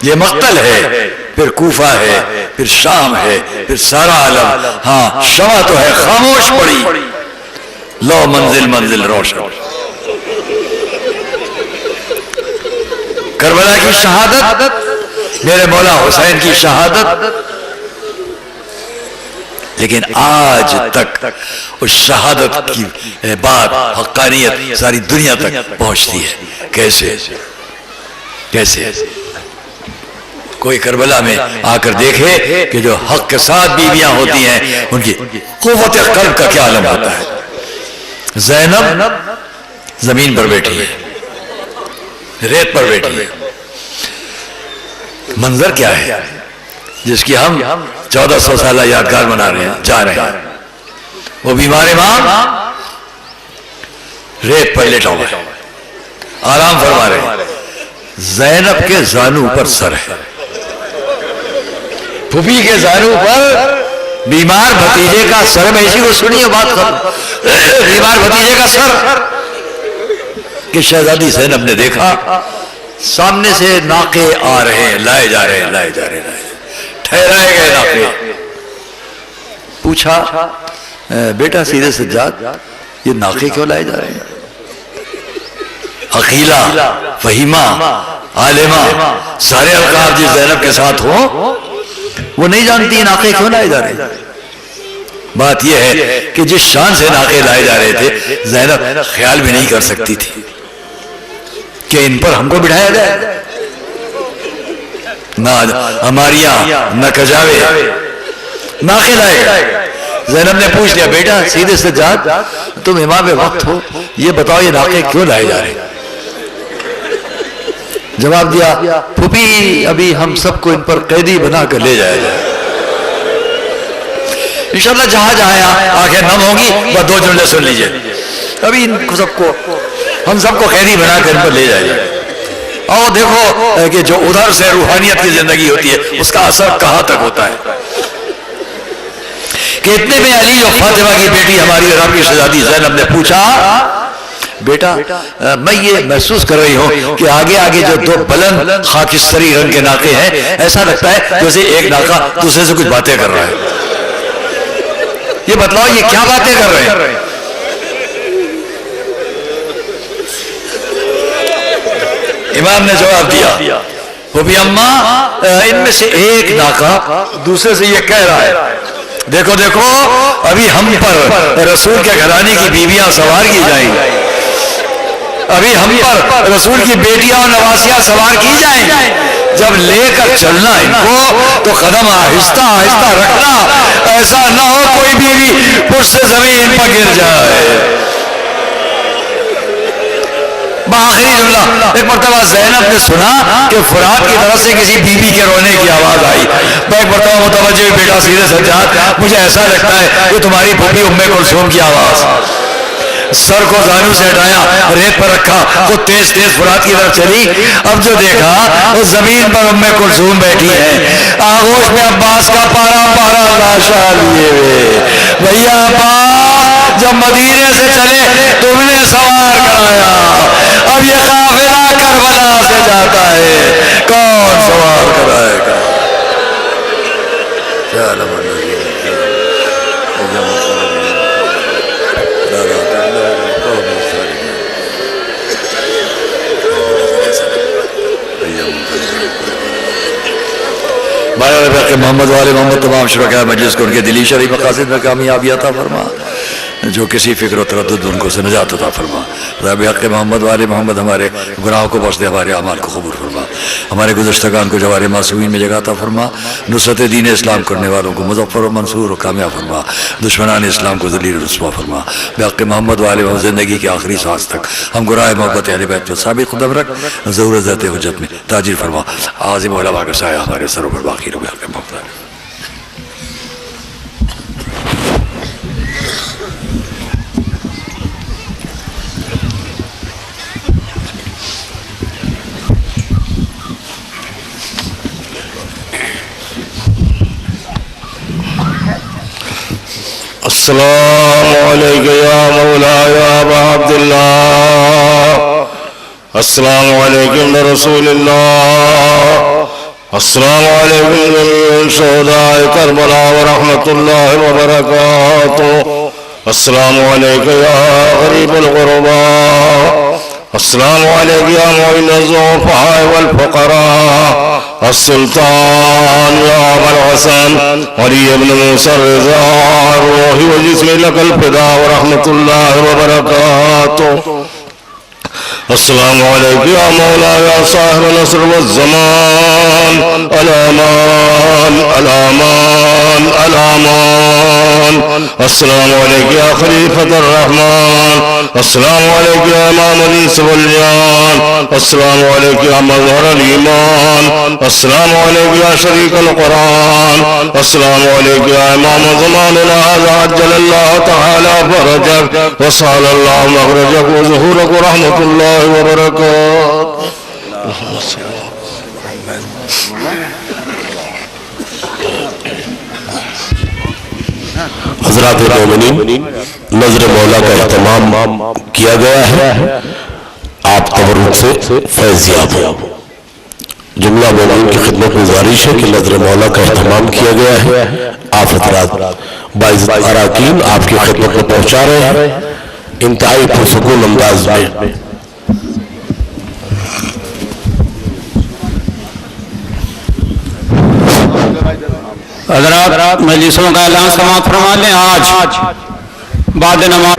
یہ مقتل ہے، پھر کوفہ ہے، پھر شام ہے، پھر سارا عالم۔ ہاں شمع تو ہے خاموش پڑی، لو منزل منزل روشن۔ کربلا کی شہادت میرے مولا حسین کی شہادت، لیکن آج تک اس شہادت کی بات حقانیت ساری دنیا تک پہنچتی ہے۔ کیسے کیسے کوئی کربلا میں آ کر دیکھے کہ جو حق کے ساتھ بیویاں ہوتی ہیں ان کی قوت قلب کا کیا عالم ہوتا ہے۔ زینب زمین پر بیٹھی ہے، ریت پر بیٹھی ہے، منظر کیا ہے جس کی ہم 1400 سالہ یادگار منا رہے ہیں، جا رہے ہیں۔ وہ بیمار امام ریت پر لیٹا ہوا ہے، آرام فرما رہے ہیں، زینب کے زانو پر سر ہے، پھوپھی کے زانو پر بیمار بھتیجے کا سر، میں اسی کو سنیے بات کروں، بیمار بھتیجے کا سر کہ شہزادی زینب نے دیکھا سامنے سے ناقے آ رہے ہیں، لائے جا رہے ہیں، لائے جا رہے ہیں، ٹھہرائے گئے ناقے۔ پوچھا بیٹا سیدھے سجاد یہ ناقے کیوں لائے جا رہے ہیں؟ عقیلہ، فہیمہ، عالمہ، سارے القاب جس زینب کے ساتھ ہوں وہ نہیں جانتی ناقے کیوں لائے جا رہے ہیں۔ بات یہ ہے کہ جس شان سے ناقے لائے جا رہے تھے زینب خیال بھی نہیں کر سکتی تھی کہ ان پر ہم کو بٹھایا جائے، نہ ہماریاں نہ کجاوے، ناقے لائے گئے۔ زینب نے پوچھ لیا بیٹا سیدھے سجاد تم امام وقت ہو، یہ بتاؤ یہ ناقے کیوں لائے جا رہے ہیں؟ جواب دیا پھوپھی ابھی ہم سب کو ان پر قیدی بنا کر لے جایا جائے، انشاءاللہ جہاں جہاں آنکھیں نم ہوں گی وہ دو جملے سن لیجئے، ابھی ان کو سب کو ہم سب کو قیدی بنا کر ان پر لے جایا جائے۔ اور دیکھو کہ جو ادھر سے روحانیت کی زندگی ہوتی ہے اس کا اثر کہاں تک ہوتا ہے کہ اتنے میں علی اور فاطمہ کی بیٹی ہماری رب کی شہزادی زینب نے پوچھا بیٹا میں یہ محسوس کر رہی ہوں کہ آگے آگے جو دو بلند خاکستری رنگ کے ناقے ہیں ایسا لگتا ہے جیسے ایک ناقہ دوسرے سے کچھ باتیں کر رہا ہے، یہ بتلاؤ یہ کیا باتیں کر رہے ہیں؟ امام نے جواب دیا پھوپھی اماں ان میں سے ایک ناقہ دوسرے سے یہ کہہ رہا ہے دیکھو دیکھو ابھی ہم پر رسول کے گھرانے کی بیویاں سوار کی جائیں گی، ابھی ہم پر رسول کی بیٹیاں اور نواسیاں سوار کی جائیں گی، جب لے کر چلنا ان کو تو قدم آہستہ آہستہ رکھنا، ایسا نہ ہو کوئی بیوی پشت سے زمین پر گر جائے۔ آخری جملہ ایک مرتبہ زینب نے سنا کہ فرات کی طرف سے کسی بیوی کے رونے کی آواز آئی، میں ایک مرتبہ متوجہ ہوئی بیٹا سیدھے سجاد مجھے ایسا لگتا ہے کہ تمہاری پھوپھی ام کلثوم کی آواز، سر کو زانو سے ہٹایا ریت پر رکھا وہ تیز تیز فرات کی طرف چلی، اب جو دیکھا وہ زمین پر ام کلثوم بیٹھی ہے، آغوش میں عباس کا پارا پارا لاشا لیے ہوئے، بھیا عباس جب مدینے سے چلے تم نے سوار کرایا، اب یہ قافلہ کربلا سے جاتا ہے کون سوار کرائے گا؟ کہ محمد والے محمد تمام شرکاء مجلس کو ان کے دلی شرعی مقاصد میں کامیابی عطا فرما، جو کسی فکر و تردد ان کو سے نجات عطا فرما، رب حق محمد والے محمد ہمارے گناہوں کو بخش دے، ہمارے اعمال کو قبول فرما، ہمارے گزشتگان کو جوار معصومین میں جگہ عطا فرما، نصرت دین اسلام کرنے والوں کو مظفر و منصور و کامیاب فرما، دشمنان اسلام کو ذلیل و رسوا فرما، بحق محمد والے محمد زندگی کی آخری سانس تک ہم گراہ محبت اہل بیت پر ثابت قدم رکھ، ضرورت ذات حجت میں تاجر فرما، عظیم علماء کا سایہ ہمارے سروں پر باقی رہے بحق محمد والے۔ السلام علیکم یا مولا یا ابا عبداللہ، السلام علیکم رسول اللہ، السلام علیکم جمیع شہداء کربلا ورحمۃ اللہ وبرکاتہ، السلام علیکم یا غریب الغرباء، السلام عليك يا معين الضعفاء والفقراء السلطان يا أبا الحسن علي بن موسى الرضا الروح وجسمي لك الفداء ورحمة الله وبركاته. السلام عليك يا مولاي يا صاحب النصر والزمان الأمان الأمان الأمان. السلام عليك يا خليفة الرحمن. السلام عليك يا إمام الإنس والجان. السلام عليك يا مظهر الإيمان. السلام عليك يا شريك القرآن. السلام عليك يا إمام زماننا هذا عجل الله تعالى فرجك وسهل الله مخرجك وظهورك ورحمة الله وبركاته. حضرات مومنین، نظر مولا کا اہتمام کیا گیا ہے، آپ تبرک سے فیضیاب ہو. جملہ مومنین کی خدمت میں گزارش ہے کہ نظر مولا کا اہتمام کیا گیا ہے، آپ حضرات باعزت اراکین آپ کی خدمت میں پہنچا رہے ہیں انتہائی پرسکون انداز میں. حضرات مجلسوں کا اعلان سماعت فرما لیں. آج بعد نماز